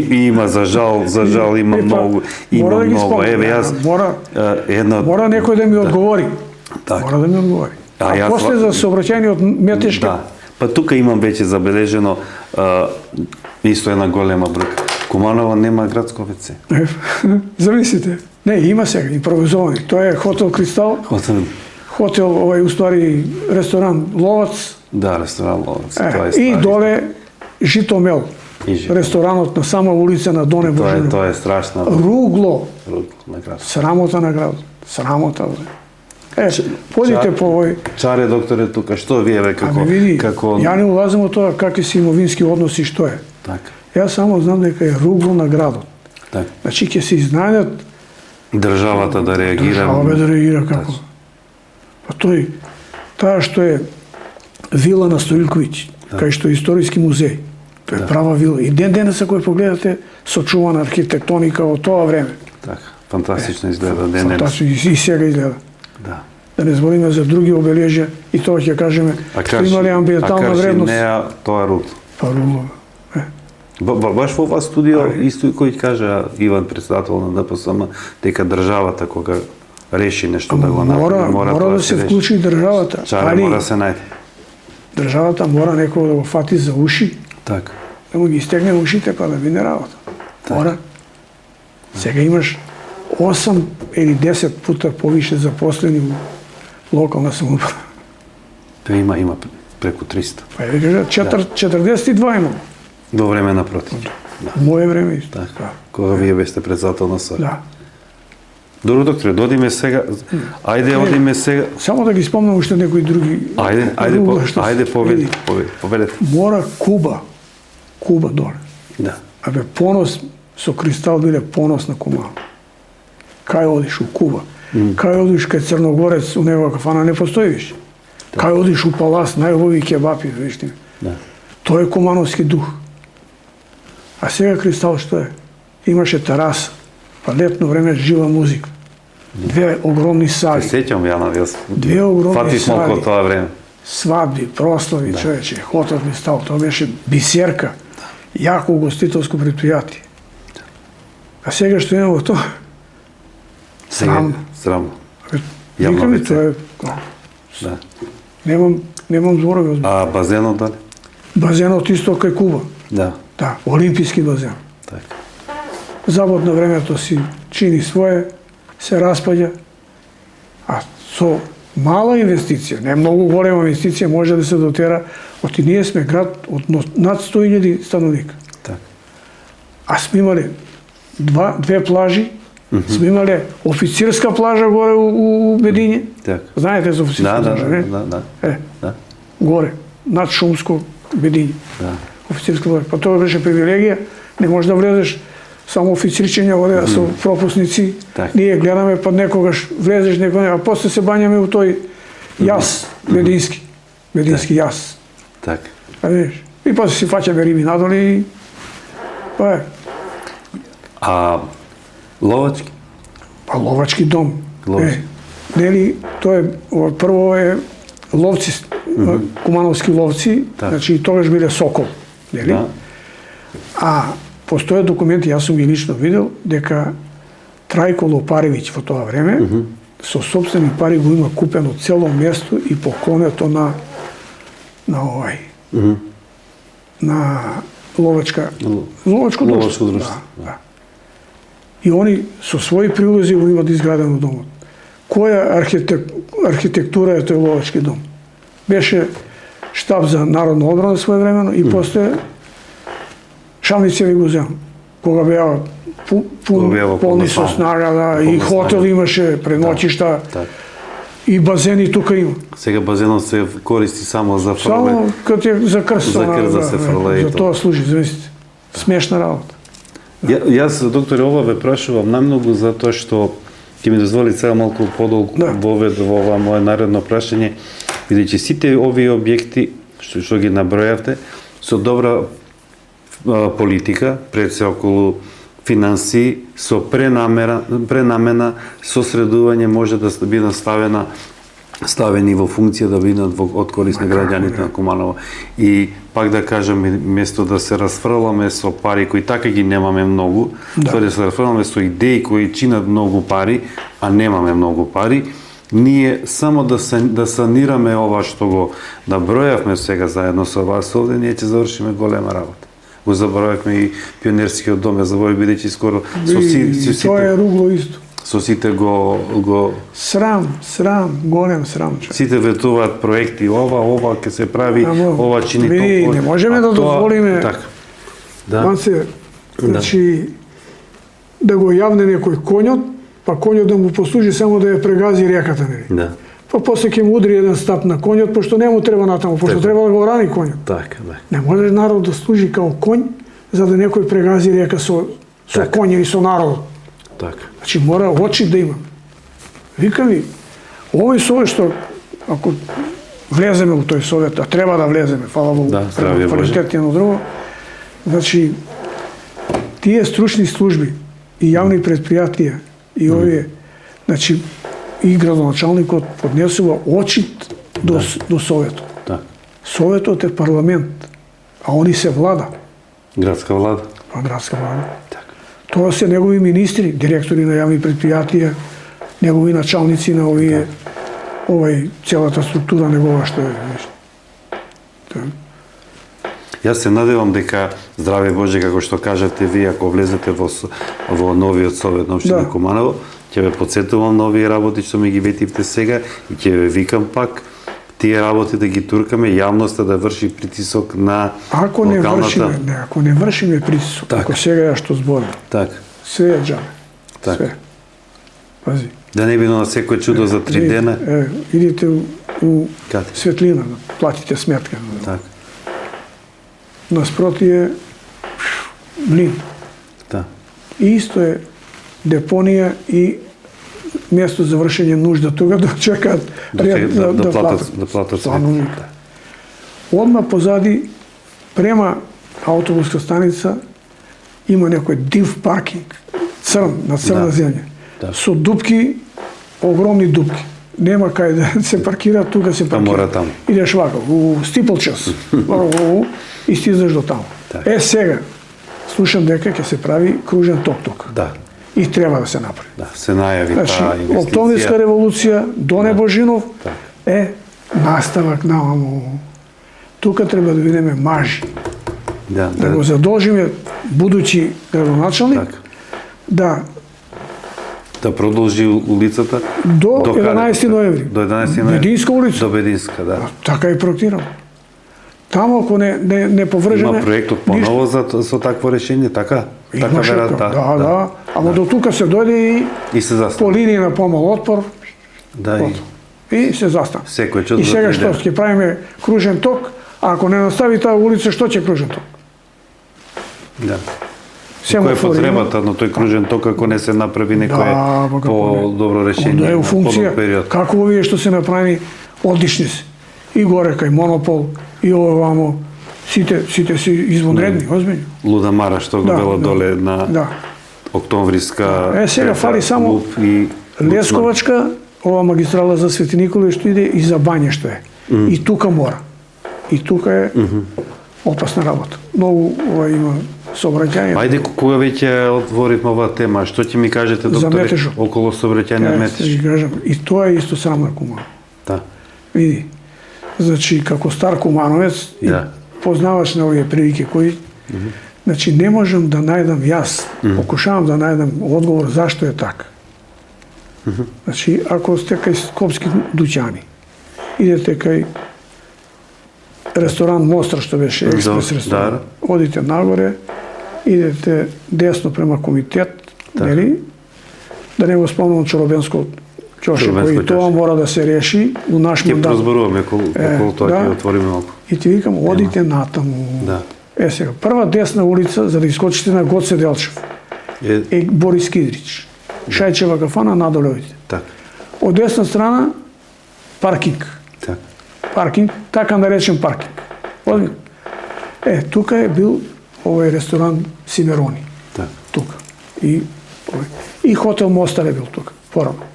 Има, за жал има многу, Еве јас мора некој да ми одговори. Мора да ми одговори. А после за сообраќање од метешки. Па тука имам веќе забележено исто една голема бројка. Куманово нема градско ВЦ. Замислите. Не, има сега, импровизовани. Тоа е хотел Кристал. Хотел, уствари, ресторан Ловац. Да, ресторан Ловац. И доле Житомел. Ресторанот на сама улица на Доне Божино. Тоа е страшно. Ругло. Срамота на градот. Срамота. Подите по овој... Чаре, докторе, тука, што вие ве како... Ја не улазам од тоа какви се имовински односи, што е. Јас само знам дека е ругло на градот. Значи, ќе се изнајдат... Државата да реагира... Држава да реагира како... Па тој, таа што е вила на Стоилковиќ, кај што е историски музеј. Тоа е права вила. И ден денеса кој погледате, сочувана архитектоника од тоа време. Така, фантастично изгледа ден денес. Фантастично, и сега изгледа. Да не збориме за други обележја и тоа ќе кажеме што имале амбиентална вредност. А кажи неа, тоа е ругло. Па ругло. Баш во ова студио, исто и кој кажа Иван, председател на ДПСМ, дека државата кога реши нешто да го направи, мора да се вклучи државата. Чаре мора да се најде. Државата мора некој да го фати за уши, да му ги стегне ушите па да биде работа. Мора. Сега имаш 8 или 10 пута повише запослени во локална самоуправа. Тоа има преку 300. Па ја кажа, 42 имам. До време на против. Моје време исто. Кога вие бесте председател на СО. Да. Добро, докторе, додиме сега. Ајде, одиме сега. Само да ги спомнам уште некои други. Ајде, поведете. Мора Куба доле. Да. Абе, понос со Кристал биле понос на Куманово. Кај одиш у Куба? Кај одиш кај Црногорец, у него кафана не постои више. Кај одиш у Палас, најубави кебапи, вижте ми. Тоа е кумановски дух. А сега Кристал што е? Имаше тераса, па летно време жива музика. Две огромни сали. Се сеќам ја на јас. Две огромни сали. Фатив малку од тоа време. свадби, прослави, човече, хотел ми стал, тоа беше бисерка, јако угостителско предпријатие. А сега што имам во тоа? Срамно. Срамно. Викам ми, тоа е... Да. Немам зборови. А базенот дали? Базенот исто кај Куба. Да. Да, олимписки базен. Така. Завод на времето си чини свое, се распаѓа, а со мала инвестиција, не многу голема инвестиција, може да се дотера, оти ние сме град од над 100.000 становника. Така. А сме имале две плажи, сме имале официрска плажа горе у Медиње. Така. Знаете за официрска плажа, не? Да. Горе, над Шумско, Медиње. Да. Официрска плажа. Па тоа беше привилегија, не можеш да влезеш само официрчиња одеа со пропусници. Так. Ние гледаме, па некогаш влезеш, некогаш, а после се бањаме у тој јас, медински јас. Така. А видиш, и после си фаќаме риби надоле и па е. А ловачки? Па ловачки дом. Ловачки. Нели, тоа е, прво е ловци, кумановски ловци, значи тогаш биле Сокол, нели? Да. А постојат документи, јас сум ги лично видел, дека Трајко Лопаревиќ во тоа време со сопствени пари го има купено цело место и поклонето на овај на ловачко друштво. Да. И они со своји прилози го имат изградено домот. Која архитектура е тој ловачки дом? Беше штаб за народна одбрана своевремено и после Шалницеви го зема. Кога беа полни со снага, да, и хотел имаше, преноќишта, и базени тука има. Сега базенот се користи само за фрле. Само кад е за крст. За крст да се фрле и за тоа служи, замислите. Смешна работа. Јас, докторе, ова ве прашувам најмногу затоа што ќе ми дозволи сега малку подолго вовед во ова мое наредно прашање, бидејќи сите овие објекти што ги набројавте со добра политика, пред се околу финансии, со пренамена, сосредување може да бидат ставени во функција да бидат од корист на граѓаните на Куманово. И пак да кажам, место да се расфрламе со пари кои така ги немаме многу, да се расфрламе со идеи кои чинат многу пари, а немаме многу пари, ние само да санираме ова што го набројавме сега заедно со вас овде, ние ќе завршиме голема работа. Го заборавме и пионерскиот дом, ја заборав бидејќи скоро со сите. Тоа е ругло исто. Со сите го Срам, голем срам. Сите ветуваат проекти, ова ќе се прави, ова чини толку. Не можеме да дозволиме. Така. Да. Значи да го јавне некој конјот, па конјот да му послужи само да ја прегази реката, нели? Да. Па после ќе му удри еден стап на конјот, пошто не му треба натаму, пошто треба да го рани конјот. Така, да. Не може народ да служи као конј за да некој прегази река со конј или со народ. Така. Значи мора очи да има. Вика ми, овој совет што ако влеземе во тој совет, а треба да влеземе, фала Богу, квалитет едно друго, значи тие стручни служби и јавни предпријатија и овие, значи и градоначалникот поднесува очит до советот. Да. Советот е парламент, а они се влада. Градска влада. Па градска влада. Тоа се негови министри, директори на јавни предпријатија, негови началници на овие, целата структура негова што е. Јас се надевам дека, здраве Боже, како што кажате вие, ако влезете во новиот совет на општина Куманово, ќе ве подсетувам на овие работи што ми ги ветивте сега и ќе ве викам пак тие работи да ги туркаме, јавноста да врши притисок на локалната... Ако не вршиме притисок, ако сега ја што зборам, све е џабе. Све. Пази. Да не биде на секој чудо за 3 дена. Идите у светлина, платите сметка. Така. Наспроти е млин. Да. И исто е депонија и место за вршење нужда, тога да чекаат да платат. Одма позади, према автобуска станица, има некој див паркинг, на црна земја, со дупки, огромни дупки. нема кај да се паркира, тука се паркира. мора таму. Идеш вака, у стиплчас, и стизаш до таму. Сега, слушам дека ќе се прави кружен ток тука. Да. И треба да се направи. Да, се најави Значи, таа инвестиција. Октомврска револуција, Доне Божинов е наставак на оно. Тука треба да видиме мажи. Да го задолжиме будучи градоначалник да продолжи улицата до 11 ноември. До 11 ноември. Бединска улица. До Бединска, да. Така е проектирано. Таму ако не повржеме... Има проектот поново со такво решение, така? Имаше, да. Ама до тука се дојде и се застана. По линија на помал отпор. Да, и се застана. Секој и сега што ќе правиме кружен ток, а ако не настави таа улица, што ќе кружен ток? Да. Кој е потребата на тој кружен ток ако не се направи некое по-добро решение? Да е у функција, како овие што се направи одлични се. И горе кај Монопол, и овамо, сите се извонредни, озбиljно. Луда Мара што го бела доле на Октомвриска. Сега фали само Лесковачка, ова магистрала за Свети Николај што иде и за Бања што е. И тука мора. И тука е опасна работа. Многу има сообраќање. Ајде, кога веќе отворивме оваа тема, што ќе ми кажете, докторе, около сообраќање Метеж? И тоа е исто срамна кумана. Да. Види, значи, како стар кумановец, и познавач на овие прилики кои, значи, не можам да најдам јас, покушавам да најдам одговор зашто е така. Значи, ако сте кај скопски дуќани, идете кај ресторан Мостра, што беше експрес ресторан, одите нагоре, идете десно према Комитет, нели? Да не го спомнам Чоробенско ќоше, кој тоа мора да се реши у наш мандат. Ќе прозборуваме околу тоа, ќе отвориме малку. И ти викам, одите натаму. Сега, прва десна улица, за да искочите на Гоце Делчев, е Борис Кидрич. Шајчева кафана, надоле одите. Од десна страна, паркинг. Паркинг, така наречен паркинг. Тука е бил овој ресторан Симерони. Тука. И хотел Мостар е бил тука, порано.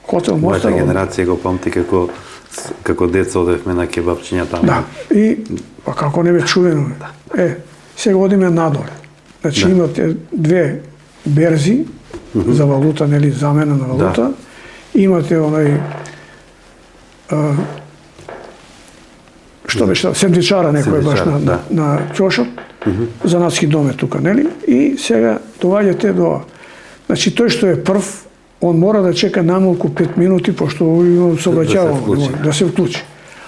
Хотел Мостар. Мојата генерација го памти како деца одевме на кебапчиња таму. Да, и како не бе чувено. Сега одиме надоле. Значи имате две берзи за валута, нели, замена на валута. Имате онај што беше, сендвичара некој баш на ќошот, занатски дом е тука, нели? И сега доаѓате до... Значи, тој што е прв, он мора да чека намалку 5 минути, пошто има сообраќајува, да се вклучи.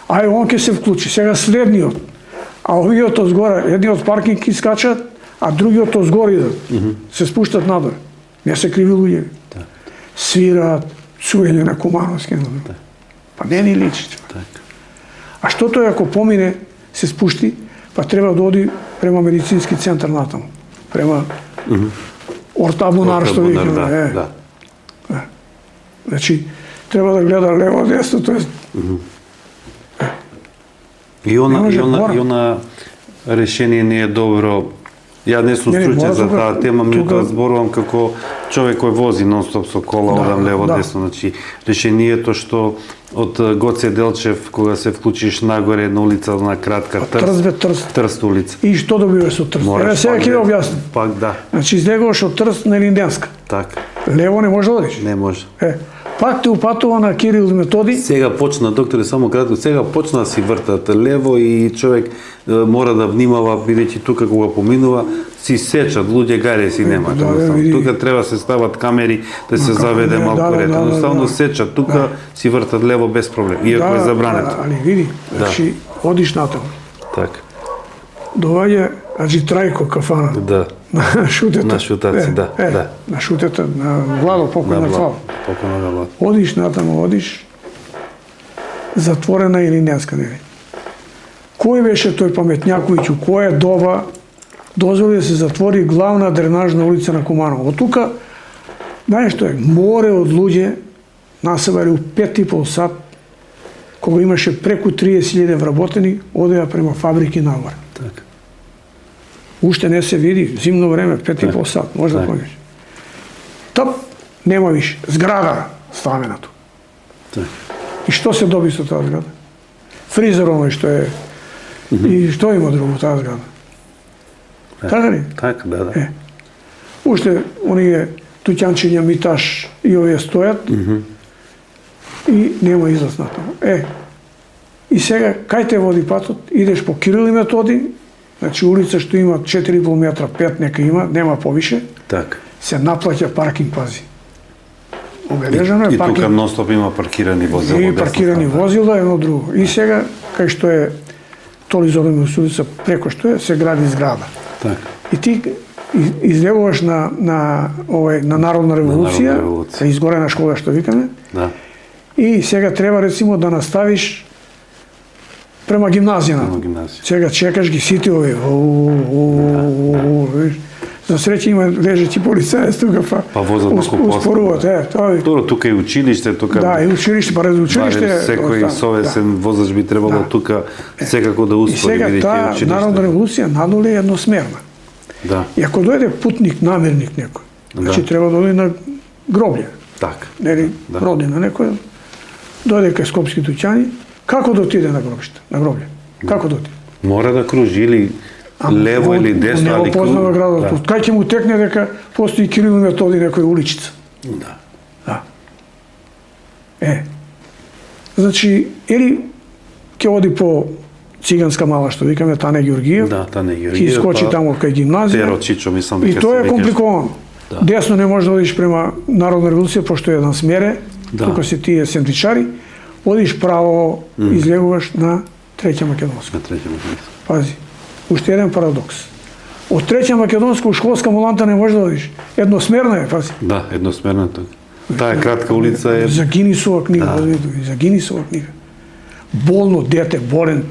Ај, он ќе се вклучи. Сега следниот. А овиот озгора, едниот паркинг искачат, а другиот озгора идат. Се спуштат надоле. Не се криви луѓе. Свираат, цуење на Кумановски. Па не ни личи. А што тој ако помине, се спушти, па треба да оди према медицински центар натаму. Према ортабунар, што викаме. Значи, треба да гледа лево, десно, тоест... И она решение не е добро. Ја не сум стручен за таа тема, меѓутоа зборувам како човек кој вози нон-стоп со кола, одам лево, десно. Значи, решението што од Гоце Делчев, кога се вклучиш нагоре на улица на кратка Трст улица. И што добиваш со Трст? Сега ќе ја објаснам. Пак да. Значи, излегуваш од Трст на Линденска. Така. Лево не може да одиш. Не може. Пак те упатува на Кирил и Методи. Сега почна, докторе, само кратко, сега почна да си вртат лево и човек мора да внимава, бидејќи тука кога поминува, си сечат, луѓе гаре си немаат. Тука треба се стават камери да се заведе малку ред. Едноставно сечат, тука си вртат лево без проблем, иако е забрането. Али види, значи, одиш натаму. Така. Доаѓа, значи, Трајко кафана. Да. На Шутета. На Шутаци, да. На Шутета, на Владо, покој на Владо. Покој на Владо. Одиш натаму, одиш, затворена или Линденска, нели? Кој беше тој паметњакојќу, која доба дозволи да се затвори главна дренажна улица на Куманово? Од тука, знаеш што е, море од луѓе насебари у 5,5 сат, кога имаше преку 30.000 вработени, одеа према фабрики нагоре. Така. Уште не се види, зимно време, 5,5 сат, може да помиш. Тап, нема више, зграда ставена тука. И што се доби со таа зграда? Фризер оној што е. И што има друго таа зграда? Така ли? Така, да. Уште оние туќанчиња Миташ и овие стојат и нема излаз на тоа. И сега, кај те води патот? Идеш по Кирил и Методи, значи улица што има 4,5 метра, 5 нека има, нема повише, Така. се наплаќа паркинг, пази. Обележано е И паркинг. тука нон-стоп има паркирани возила. И паркирани возила, едно друго. И сега, кај што е Толи Зоримов улица, преко што е, се гради зграда. Така. И ти излегуваш на Народна револуција, се изгорена школа што викаме, Да. и сега треба рецимо да наставиш према гимназијата. Према гимназија. Сега чекаш ги сите овие. За среќа има лежачи полицаец тука, Па возат малку успоруваат, тоа. Добро, тука и училиште, тука. Да, и училиште, па ред училиште. Секој совесен возач би требало тука секако да И успори, сега бидејќи таа училиште. Народна револуција надоле е едносмерна. Да, И ако дојде путник, намерник некој, значи треба да оди на гроблје, така. нели, родина некој, дојде кај Скопски туќани, како да отиде на гробиште, на гроблје? Како да отиде? Мора да кружи или лево или десно, али али познава градот. Да. Кај ќе му текне дека постои Кирил и Методи некоја уличица. Да. Да. Значи, или ќе оди по циганска мала, што викаме, Тане Ѓоргиев, Да, Тане ќе Ѓоргиев. искочи таму кај гимназија. Теро Чичо, мислам И дека тоа се е веќе- компликовано. Да. Десно не можеш да одиш према Народна револуција, пошто е еден смере, Да. тука се тие сендвичари, одиш право, излегуваш на Треќа Македонска. На третја македонска. Пази, уште еден парадокс. Од Треќа Македонска у школска Моланта не можеш да одиш. Едносмерна е, пази. Да, едносмерна тука. Таа кратка улица е Загини со ова книга, загини со ова книга. Болно дете, болен,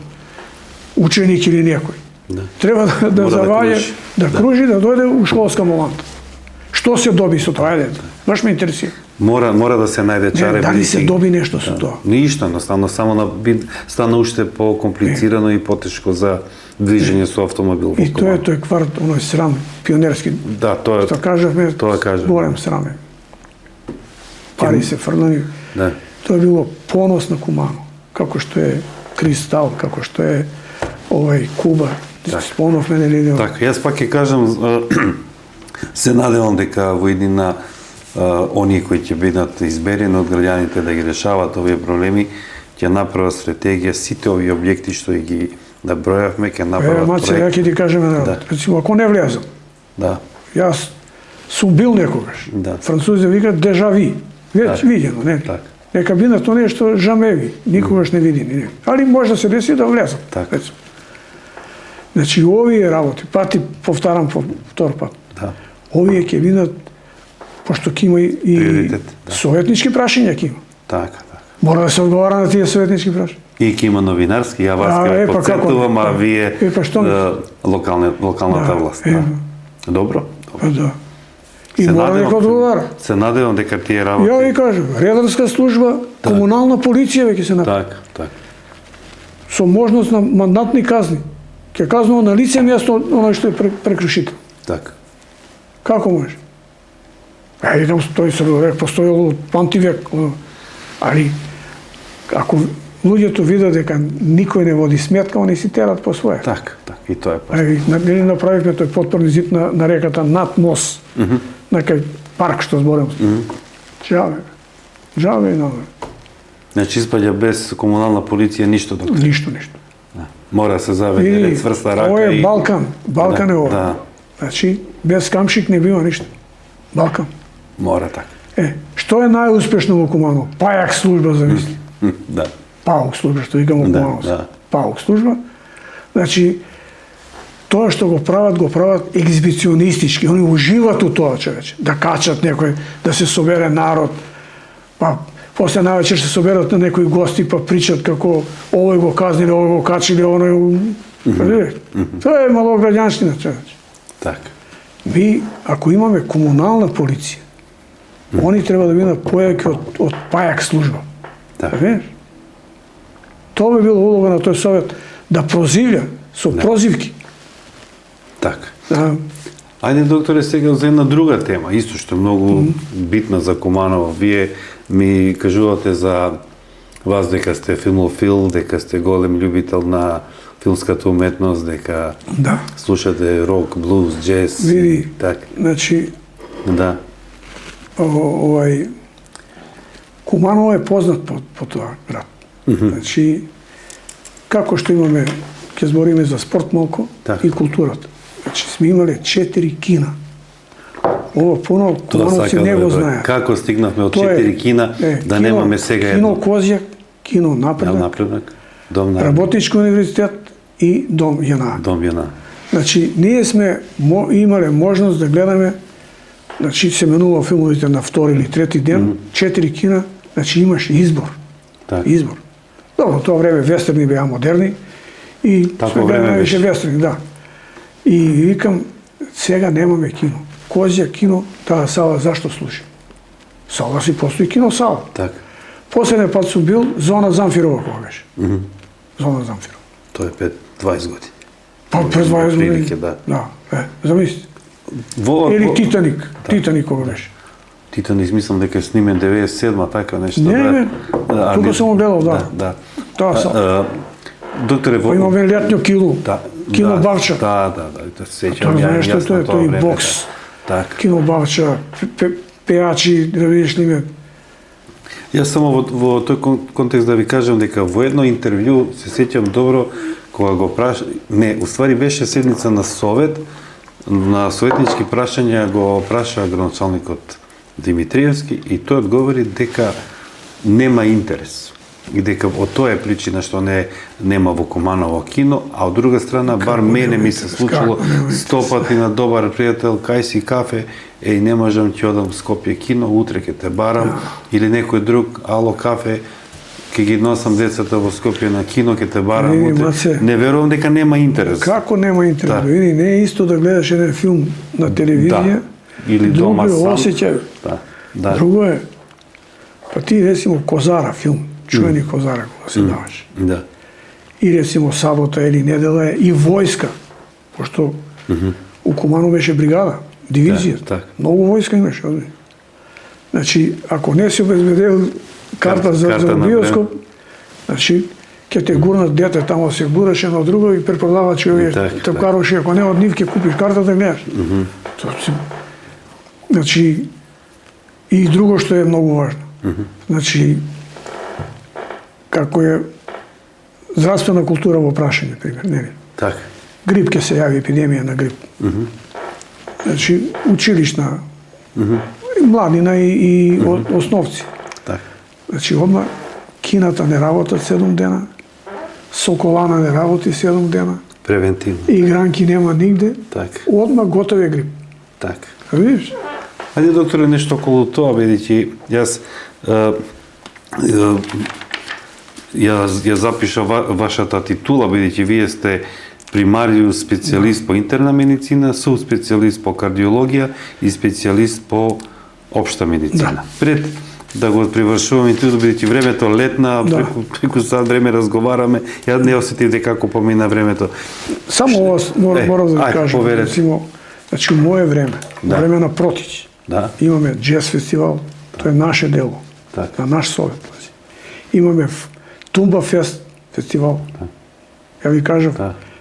ученик или некој. Да. Треба да Мора да заваѓа, кружи. да кружи, да дојде у школска Моланта. Што се доби со тоа? Ајде, баш ме интересира. Мора да се најде чаре. Дали се бидејќи- доби нешто со тоа? Ништо, едноставно само стана уште по-комплицирано и потешко за движење со автомобил. И тоа е тој кварт, оној срам, пионерски, Да, тоа што кажавме, тоа кажа. борем сраме. Пари се фрлани. Да. Тоа е било понос на Кумано, како што е Кристал, како што е Куба. Спомнавме, нели? Така, јас пак ќе кажам, се надевам дека во еднина оние кои ќе бидат изберени од граѓаните да ги решават овие проблеми, ќе направат стратегија, сите овие објекти што ги набројавме, ќе направат Маце, ја проект. ќе ти кажеме, рецимо, ако не влезам, Да, јас сум бил некогаш. Да. Французите викаат дежави. Веќе Така. видено, не? Така. Нека биде тоа нешто жамеви, никогаш не видени. Али може да се деси да влезам. Така. Рецимо. Значи, овие работи, пати повтарам по втор пат, да. овие ќе видат, пошто ќе има и Приоритет, да. советнички прашања ќе има. Така, така. Мора да се одговара на тие советнички прашања. И ќе има новинарски, ја вас А, ќе па подцртувам, како? а вие Па што локалната Да, власт. Да. Добро. Па да. И Се мора надевам- да одговара. Се надевам дека тие Ја работи. ви кажам, редарска служба, комунална полиција веќе се направи. Така, така. Со можност на мандатни казни. Ќе казнува на лице место оној што е прекршител. Така. Како може? Видам, тој се постојал од памтивек. Али, ако луѓето видат дека никој не води сметка, они си терат по своје. Така, така. И тоа е па. Нели направивме тој потпорни зид на реката над мост, на кај парк што зборам. Джаве. Джаве и наве. Значи испаѓа без комунална полиција ништо доктор. Ништо. Да. Мора да се заведе ред, сврста рака Ова е и Балкан. Балкан е ова. Да. Значи, без камшик не бива ништо. Балкан. Мора така. Што е најуспешно во Куманово? Пајак служба, замисли. Да. Паук служба, што викам во Да, Куманово. да. Паук служба. Значи, тоа што го прават екзибиционистички. Они уживаат у тоа, човече. Да качат некој, да се собере народ. Па, после навечер се соберат на некои гости, па причат како овој го казнили, овој го качили, оној... Тоа е малограѓанщина, човече. Така. Ми, ако имаме комунална полиција, они треба да бидат појаки од пајак служба. Така. Знаеш? Тоа би била улога на тој совет да прозивља со прозивки. Така. Да, Ајде, докторе, сега за една друга тема, исто што е многу битна за Куманово. Вие ми кажувате за вас дека сте филмофил, дека сте голем љубител на филмската уметност, дека Да. слушате рок, блуз, джез, Види, так. значи, Да. Куманово е познат по тоа град. Значи, како што имаме, ќе збориме за спорт малку Так. и културата. Значи, сме имале 4 кина. Ова puno Кумановци не го знаат. Како стигнавме од Тоа е, 4 кина да немаме сега Кино едно? Козјак, кино Напредок, Напредок, Дом на Работнички универзитет и Дом Јана. Дом Јана. Значи, ние сме имале можност да гледаме, значи се менува филмовите на втори или трети ден, 4 кина, значи имаш избор. Так. Избор. Добро, тоа време вестерни беа модерни и Тако сме време гледаме беше. више вестерни, да. И викам, сега немаме кино. Козја кино, таа сала зашто служи? Сала си постои кино сала. Так. Последен пат сум бил Зона Замфирова кога беше. Зона Замфирова. Тоа е 20 години. Па пред 20 години. Прилike, да. Да, замислите. Или Титаник. Титаник кога беше. Титаник, мислам дека е снимен 97-ма, така нешто. Не, тука сум го гледал, да. Да. Тоа са. Докторе, Па имаме летно кино. Да. Кино Бавча. Да, сеќавам Тоа знаеш што тоа е, тоа и бокс. Так. Кино Бавча, пеачи, да видиш ли ме. Јас само во тој контекст да ви кажам дека во едно интервју се сеќам добро кога го не, уствари беше седница на совет, на советнички прашања го праша градоначалникот Димитриевски и тој одговори дека нема интерес. И дека од тоа е причина што нема во Куманово кино, а од друга страна, бар мене ми се случило 100 пати на добар пријател, кај си кафе, не можам ќе одам в Скопје кино, утре ќе те барам, или некој друг, ало кафе, ќе ги носам децата во Скопје на кино, ќе те барам утре. Не верувам дека нема интерес. Како нема интерес? Види, не е исто да гледаш еден филм на телевизија, или дома сам. Друго е осеќај. Друго е, па ти ресимо Козара филм, чуени Козара кога се даваш. Да. И ресимо сабота или недела и војска, пошто у Куманово беше бригада, дивизија. Многу војска имаше. Значи, ако не си обезбедил карта за биоскоп, значи, ќе те гурнат дете тамо се гураше на друго и препродавачи овие тркаруши, ако не од нив ќе купиш карта да гледаш. Значи, и друго што е многу важно. Значи, како е здравствена култура во прашање, пример, нели? Так. Грип ќе се јави, епидемија на грип. Значи, училишна, младина и основци. Так. Значи, одма кината не работат 7 дена, Соколана не работи 7 дена. Превентивно. Игранки нема нигде. Так. Одма готов е грип. Так. Видиш? Ајде, докторе, нешто околу тоа, бидејќи јас ја запиша вашата титула, бидејќи вие сте примариус специјалист по интерна медицина, субспецијалист по кардиологија и специјалист по општа медицина. Пред да го привршуваме институтот, бидејќи времето летна, преку сад време разговараме, ја не осетив дека како помина времето. Само ова морам да ви кажам, рецимо, значи у моје време, време на Протич, имаме джез фестивал, тоа е наше дело, на наш совет. Имаме Тумба фест фестивал. Ја ви кажав,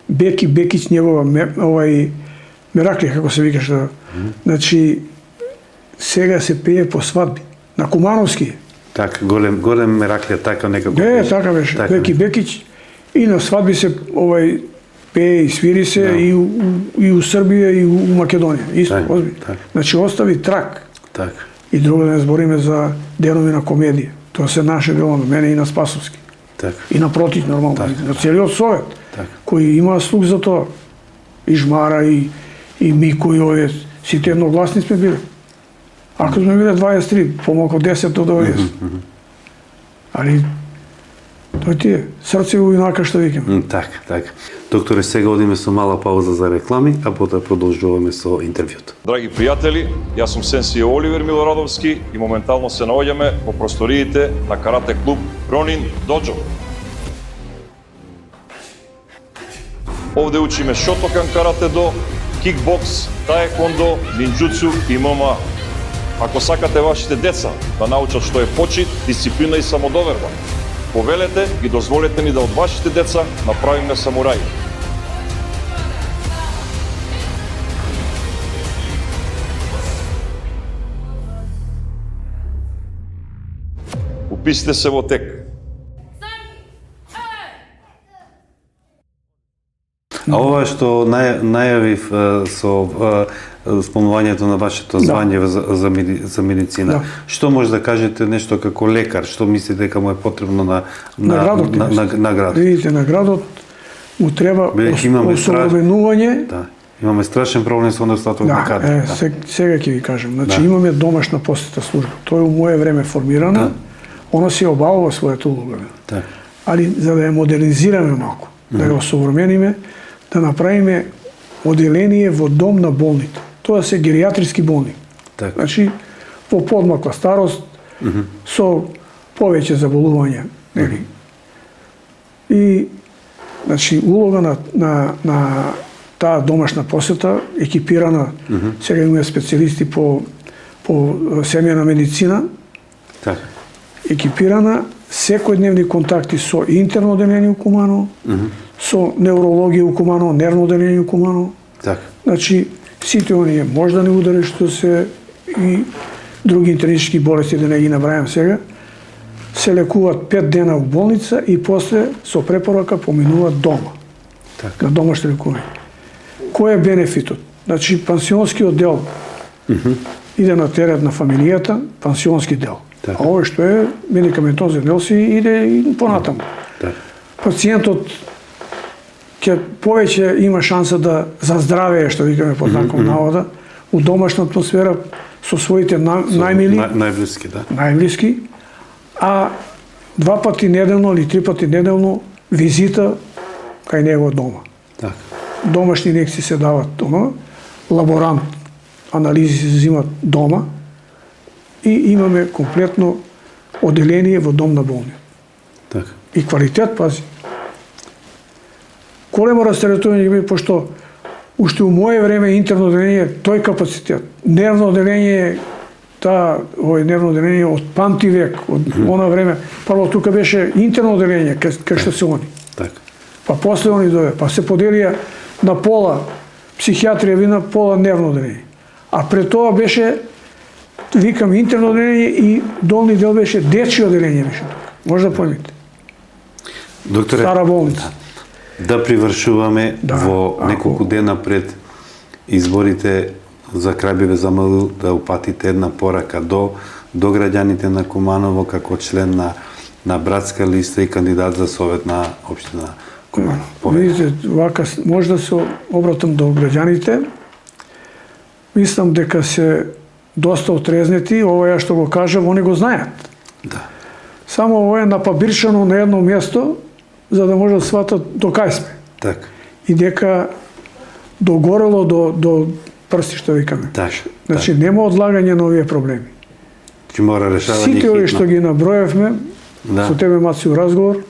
Беки Бекич негова Мераклија, како се викаше. Значи, сега се пее по свадби. На Кумановски. Така, голем Мераклија, така некако беше. Така беше. Беки Бекич. И на свадби се пее и свири се и у Србија и у Македонија. Исто, озби. Значи, остави трак. И друго да не збориме за денови на комедија. Тоа се наше дело, на мене и на Спасовски. И напротив, нормално. На целиот совет, кој има слух за тоа. И Жмара, и Мико, и овие. Сите едногласни сме били. Ако сме биле 23, помалку 10 до 90. Али, тој ти е. Срце у инака што викам. Така. Докторе, сега одиме со мала пауза за реклами, а потоа продолжуваме со интервјуто. Драги пријатели, јас сум сенсија Оливер Милорадовски и моментално се наоѓаме во просториите на карате клуб Ронин Доджо. Овде учиме шотокан карате до, кикбокс, таеквондо, нинџуцу и ММА. Ако сакате вашите деца да научат што е почит, дисциплина и самодоверба, повелете и дозволете ни да од вашите деца направиме самураи. Уписите се во тек. А ова што најавив со спомнувањето на вашето звање за медицина, што може да кажете нешто како лекар, што мислите дека му е потребно на градот? Видите, на градот му треба осовременување. Да, имаме страшен проблем со недостаток на кадри. Сега ќе ви кажам. Значи имаме домашна посета служба. Тоа е у мое време формирана. Оно си обавува својата улога. Али за да ја модернизираме малку, да ја осовремениме, да направиме оделение во дом на болните. Тоа се геријатриски болни. Значи, во подмакла старост, со повеќе заболувања. И, значи, улога на таа домашна посета, екипирана, сега имаме специјалисти по семејна медицина, екипирана, секојдневни контакти со интерно оделение у Куманово, со неврологија у Куманово, нервно оделение у Куманово. Значи, сите оние мождани удари што се и други интернички болести, да не ги набрајам сега, се лекуваат 5 дена у болница и после со препорака поминуваат дома. На домашно лекување. Кој е бенефитот? Значи, пансионскиот дел иде на терет на фамилијата, пансионски дел. А овој што е медикаментозен дел си иде и понатаму. Пациентот ќе повеќе има шанса да заздравее, што викаме под знаком навода, у домашна атмосфера со своите најмили, најблиски, а 2 пати неделно или 3 пати неделно визита кај него дома. Домашни инекции се дават дома, лаборант анализи се взимат дома и имаме комплетно оделение во дом на болни. И квалитет, пази. Големо растаретување има, пошто уште у моје време интерно оделение тој капацитет. Нервно оделение, овој нервно оделение од памти век, од она време. Прво тука беше интерно оделение, кај што се они. Па после они дове, па се поделија на пола психијатрија, вина пола нервно оделение. А пред тоа беше, викам, интерно оделение и долни дел беше дечјо оделение беше тука. Може да помните. Докторе, стара болница. Да привршуваме во неколку дена пред изборите за Крајбиве замолил да упатите една порака до граѓаните на Куманово како член на братска листа и кандидат за совет на општина Куманово. Видите, вака може да се обратам до граѓаните. Мислам дека се доста отрезнети, ова ја што го кажав, они го знаат. Само ова е напабирчано на едно место, за да може да сватат до кај сме. И дека догорело до прсти, што викаме. Значи, нема одлагање на овие проблеми. Сите овие што ги наброевме, со тебе, Маци, разговор,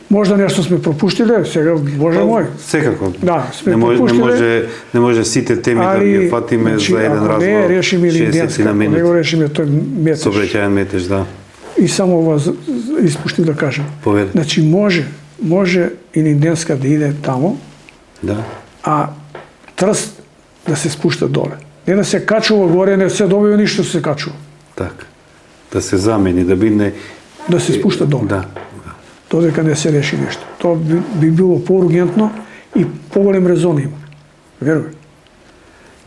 можда нешто сме пропуштиле, сега, Боже мој. Секако. Сме пропуштиле. Не може сите теми да ги фатиме за еден разговор. Не решиме Илинденска, не го решиме тој метеж. Собреќаен метеж, И само ова испуштив да кажам. Значи, може Илинденска да иде тамо, а Трст да се спушта доле. Не да се качува горе, не се добива ништо се качува. Да се замени, да биде... Да се спушта доле. Додека не се реши нешто. Тоа би било по-ургентно и поголем резон има. Верувај.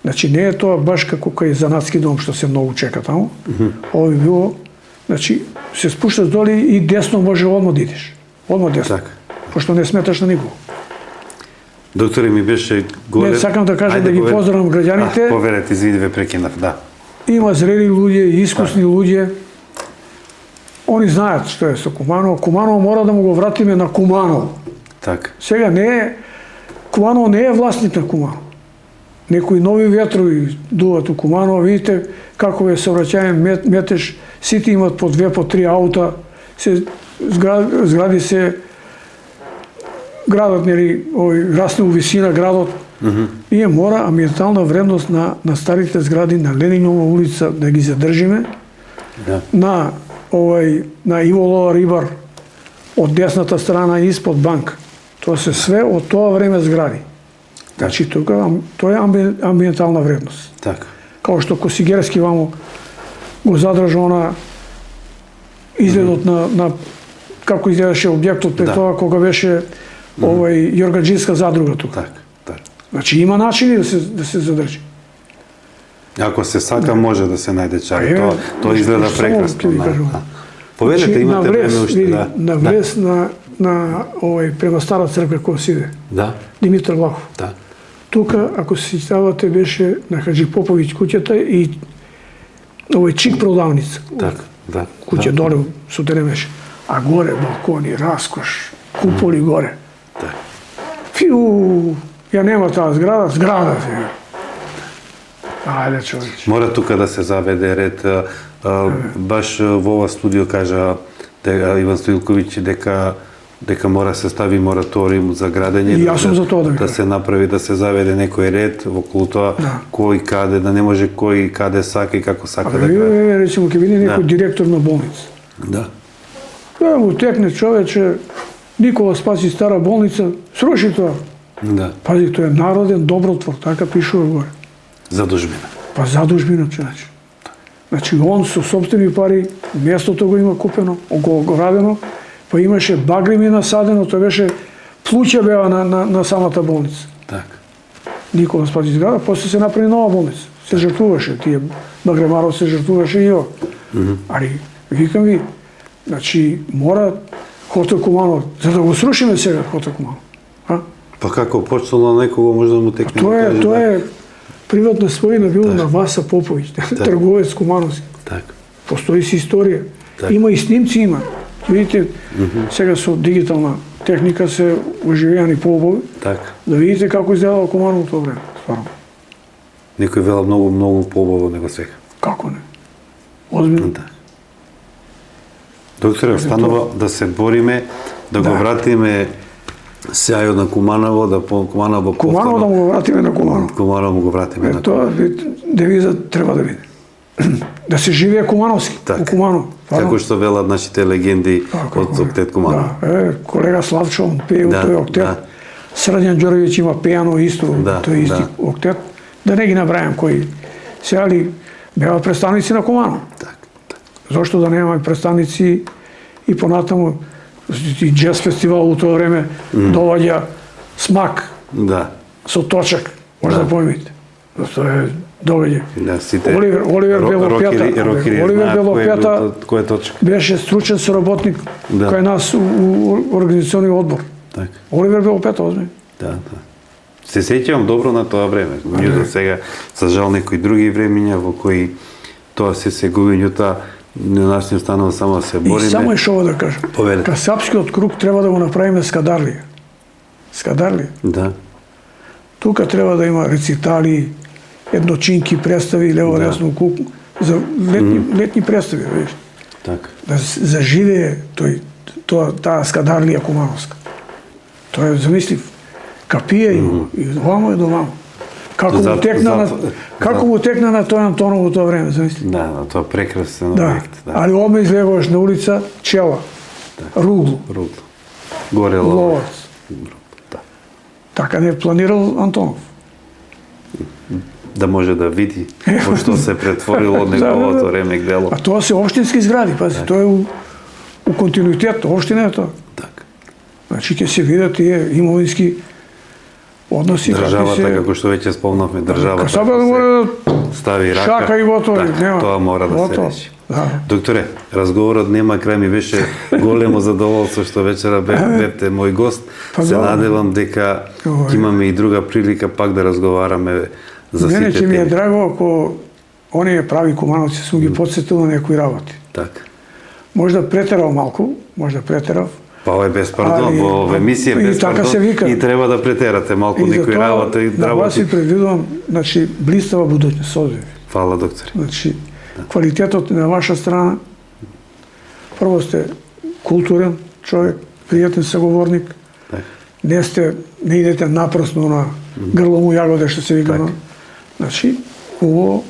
Значи, не е тоа баш како кај занатски дом, што се многу чека таму. Ова би било, значи, се спушташ доле и десно може одма да идеш. Одма десно. Пошто не сметаш на никого. Докторе, ми беше голем... Не, сакам да кажам да ги поздравам граѓаните. Поверете, извини, ве прекинав, Има зрели луѓе, искусни луѓе. Они знаат што е со Куманово. Куманово мора да му го вратиме на Куманово. Сега не е... Куманово не е власник на Куманово. Некои нови ветрови дуват у Куманово. Видите како е сообраќаен метеж. Сите имат по 2, по 3 аута. Згради се... Градот, расне у висина градот. Ние мора амбиентална вредност на старите згради на Ленинова улица да ги задржиме. На на Иволова Рибар, од десната страна испод банк. Тоа се све од тоа време згради. Значи, тоа е амбиентална вредност. Така. Као што Косигерски вамо го задржа она изгледот на како изгледаше објектот пред тоа кога беше Јоргаџинска задруга тука. Така. Значи има начини да се задржи. Ако се сака, може да се најде чари. Тоа изгледа прекрасно. Повелете, имате време уште. На влез на према Стара црква која си иде. Да. Димитар Влахов. Да. Тука, ако се сеќавате, беше на Хаджи Поповиќ куќата и чик продавница. Така, да. Куќа доле со беше. А горе балкони, раскош, куполи горе. Да. Фиу, ја нема таа зграда сега. Ајде, човече. Мора тука да се заведе ред. Баш во ова студио кажа Иван Стоилковиќ дека мора се стави мораториум за градење. И јас сум за тоа да се направи, да се заведе некој ред во околу тоа, кој каде, да не може кој каде сака и како сака да гради. Речемо, ке види некој директор на болница. Да. Тоа му текне човече, Никола Спаси стара болница, сруши тоа. Да. Пази, тоа е народен добротвор, така пишува горе. Задужбина. Па задужбина, човече. Значи, он со собствени пари, местото го има купено, го радено, па имаше багрими насадено, тоа беше плуќа беа на самата болница. Така. Никола Спаси зграда, после се направи нова болница. Се жртвуваше, тие багремаров се жртвуваше и ова. Али, викам ви, значи, мора Хотел Куманов, за да го срушиме сега Хотел Куманов. Па како почнало на некого може да му текне? Тоа е приватна својина било на Васа Поповиќ, трговец Кумановски. Така. Постои си историја. Има и снимци, има. Видите, сега со дигитална техника се оживеани поубави. Така. Да видите како изгледало Куманово тоа време. Стварно. Некој вела многу поубаво него сега. Како не? Озбилно. Да. Докторе, останува да се бориме, да го вратиме сеајот на Куманово, да Куманово Куманово да му го вратиме на Куманово. Куманово му го вратиме на Тоа девиза треба да биде. Да се живее Кумановски, у Куманово. Како што велат нашите легенди од Октет Куманово. Да, колега Славчо, он пее у тој Октет. Срđan Ѓорѓевиќ има пејано исто, тој исти Октет. Да не ги набрајам кои. Сега ли беа представници на Куманово. Зошто да нема представници и понатаму и джез фестивал у тоа време доваѓа смак со точак, може да поимите. Тоа е доваѓа. Оливер Белопјата беше стручен соработник кај нас у организациониот одбор. Оливер Белопјата, озме. Да. Се сеќавам добро на тоа време. Меѓутоа сега, за жал, некои други времиња во кои тоа се губи, меѓутоа на нас не останува само да се бориме. И само е шо да кажам. Касапскиот круг треба да го направиме Скадарлија. Скадарлија. Да. Тука треба да има рецитали, едночинки представи, лево-десно кук, за летни представи, видиш. Така. Да заживее таа Скадарлија Кумановска. Тоа е замислив. Капија и вамо и до вамо. Како му текна на тој Антонов во тоа време, замисли? Да, тоа прекрасен објект. Али оме излегуваш на улица Чела, Ругло, горе Ловац. Така не планирал Антонов. Да може да види во што се претворило неговото ремек дело. А тоа се општински згради, пази, тоа е у континуитет, општина е тоа. Така. Значи ќе се видат тие имовински односи. Државата, како што веќе спомнавме, државата стави рака, шака и готови. Тоа мора да се реши. Докторе, разговорот нема крај, ми беше големо задоволство што вечера бевте мој гост. Се надевам дека имаме и друга прилика пак да разговараме за сите теми. Мене ќе ми е теми. драго ако оние прави Кумановци сум ги потсетил на некои работи. Така. Можда претерав малку, можда претерав. Па ова е без пардон, во емисија без пардон и треба да претерате малку некои работи и да вас и предвидувам, значи, блистава будуќност, созиви. Фала, докторе. Значи, квалитетот на ваша страна, прво сте културен човек, пријатен саговорник, не идете напрасно на грло му јагоде, што се вика. Значи, ово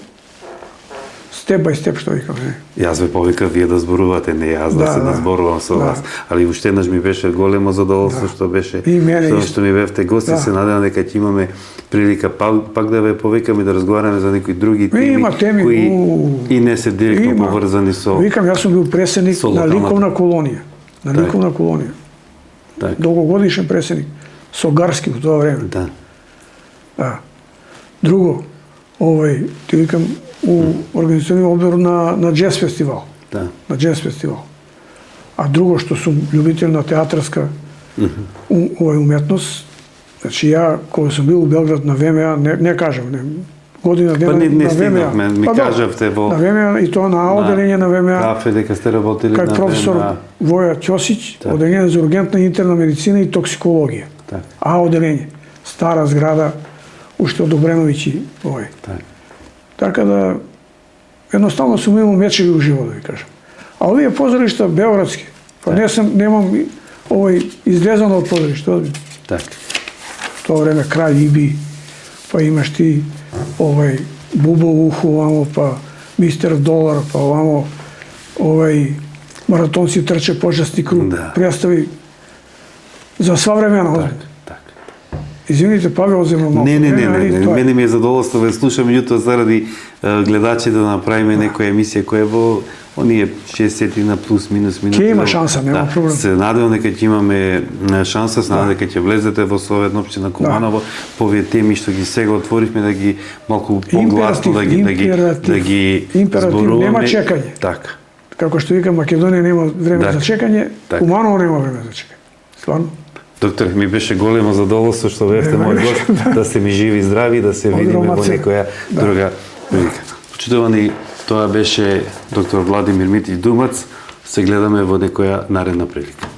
степ бај степ, што викам, не. Јас ве повикав вие да зборувате, не јас да се назборувам со вас. Али уште еднаш ми беше големо задоволство што беше што ми бевте гости, се надевам дека ќе имаме прилика пак да ве повикаме да разговараме за некои други теми кои и не се директно поврзани со. Викам, јас сум бил преседник на ликовна колонија. На ликовна колонија. Долгогодишен преседник со Гарски во тоа време. Да. Друго, ти викам, у организациониот одбор на джез фестивал. На джез фестивал. А друго што сум љубител на театарска уметност, значи ја кога сум бил у Белград на ВМА, не кажам, година дена на ВМА. Ми кажавте во на ВМА и тоа на оделење на ВМА. Кафе дека сте работели на ВМА. Професор Воја Ќосиќ, оделење за ургентна интерна медицина и токсикологија. А оделење, стара зграда, уште од Обреновиќи овој. Така да, едноставно сум имал мечеви у живот, да ви кажам. А овие позоришта београдски, па немам излезано од позоришта. Тоа време Краљ Иби, па имаш ти Бубо Уху, овамо, па Мистер Долар, па овамо маратонци трче почасни круг, представи за сва времена. Извините, Павел, земно малко. Не, мене ми е задоволство да слушам, меѓутоа заради гледачите да направиме некоја емисија која е во оние 60 на плюс минус минути. Ќе има шанса, нема проблем. Се надевам дека ќе имаме шанса, се надевам дека ќе влезете во Советна општина Куманово по овие теми што ги сега отворивме, да ги малку погласно да ги императив, нема чекање. Така. Како што вика, Македонија нема време за чекање, Куманово нема време за чекање. Стварно. Доктор, ми беше големо задоволство што бевте мој гост, да се ми живи и здрави, да се видиме во некоја друга прилика. Почитувани, тоа беше доктор Владимир Митич Думац. Се гледаме во некоја наредна прилика.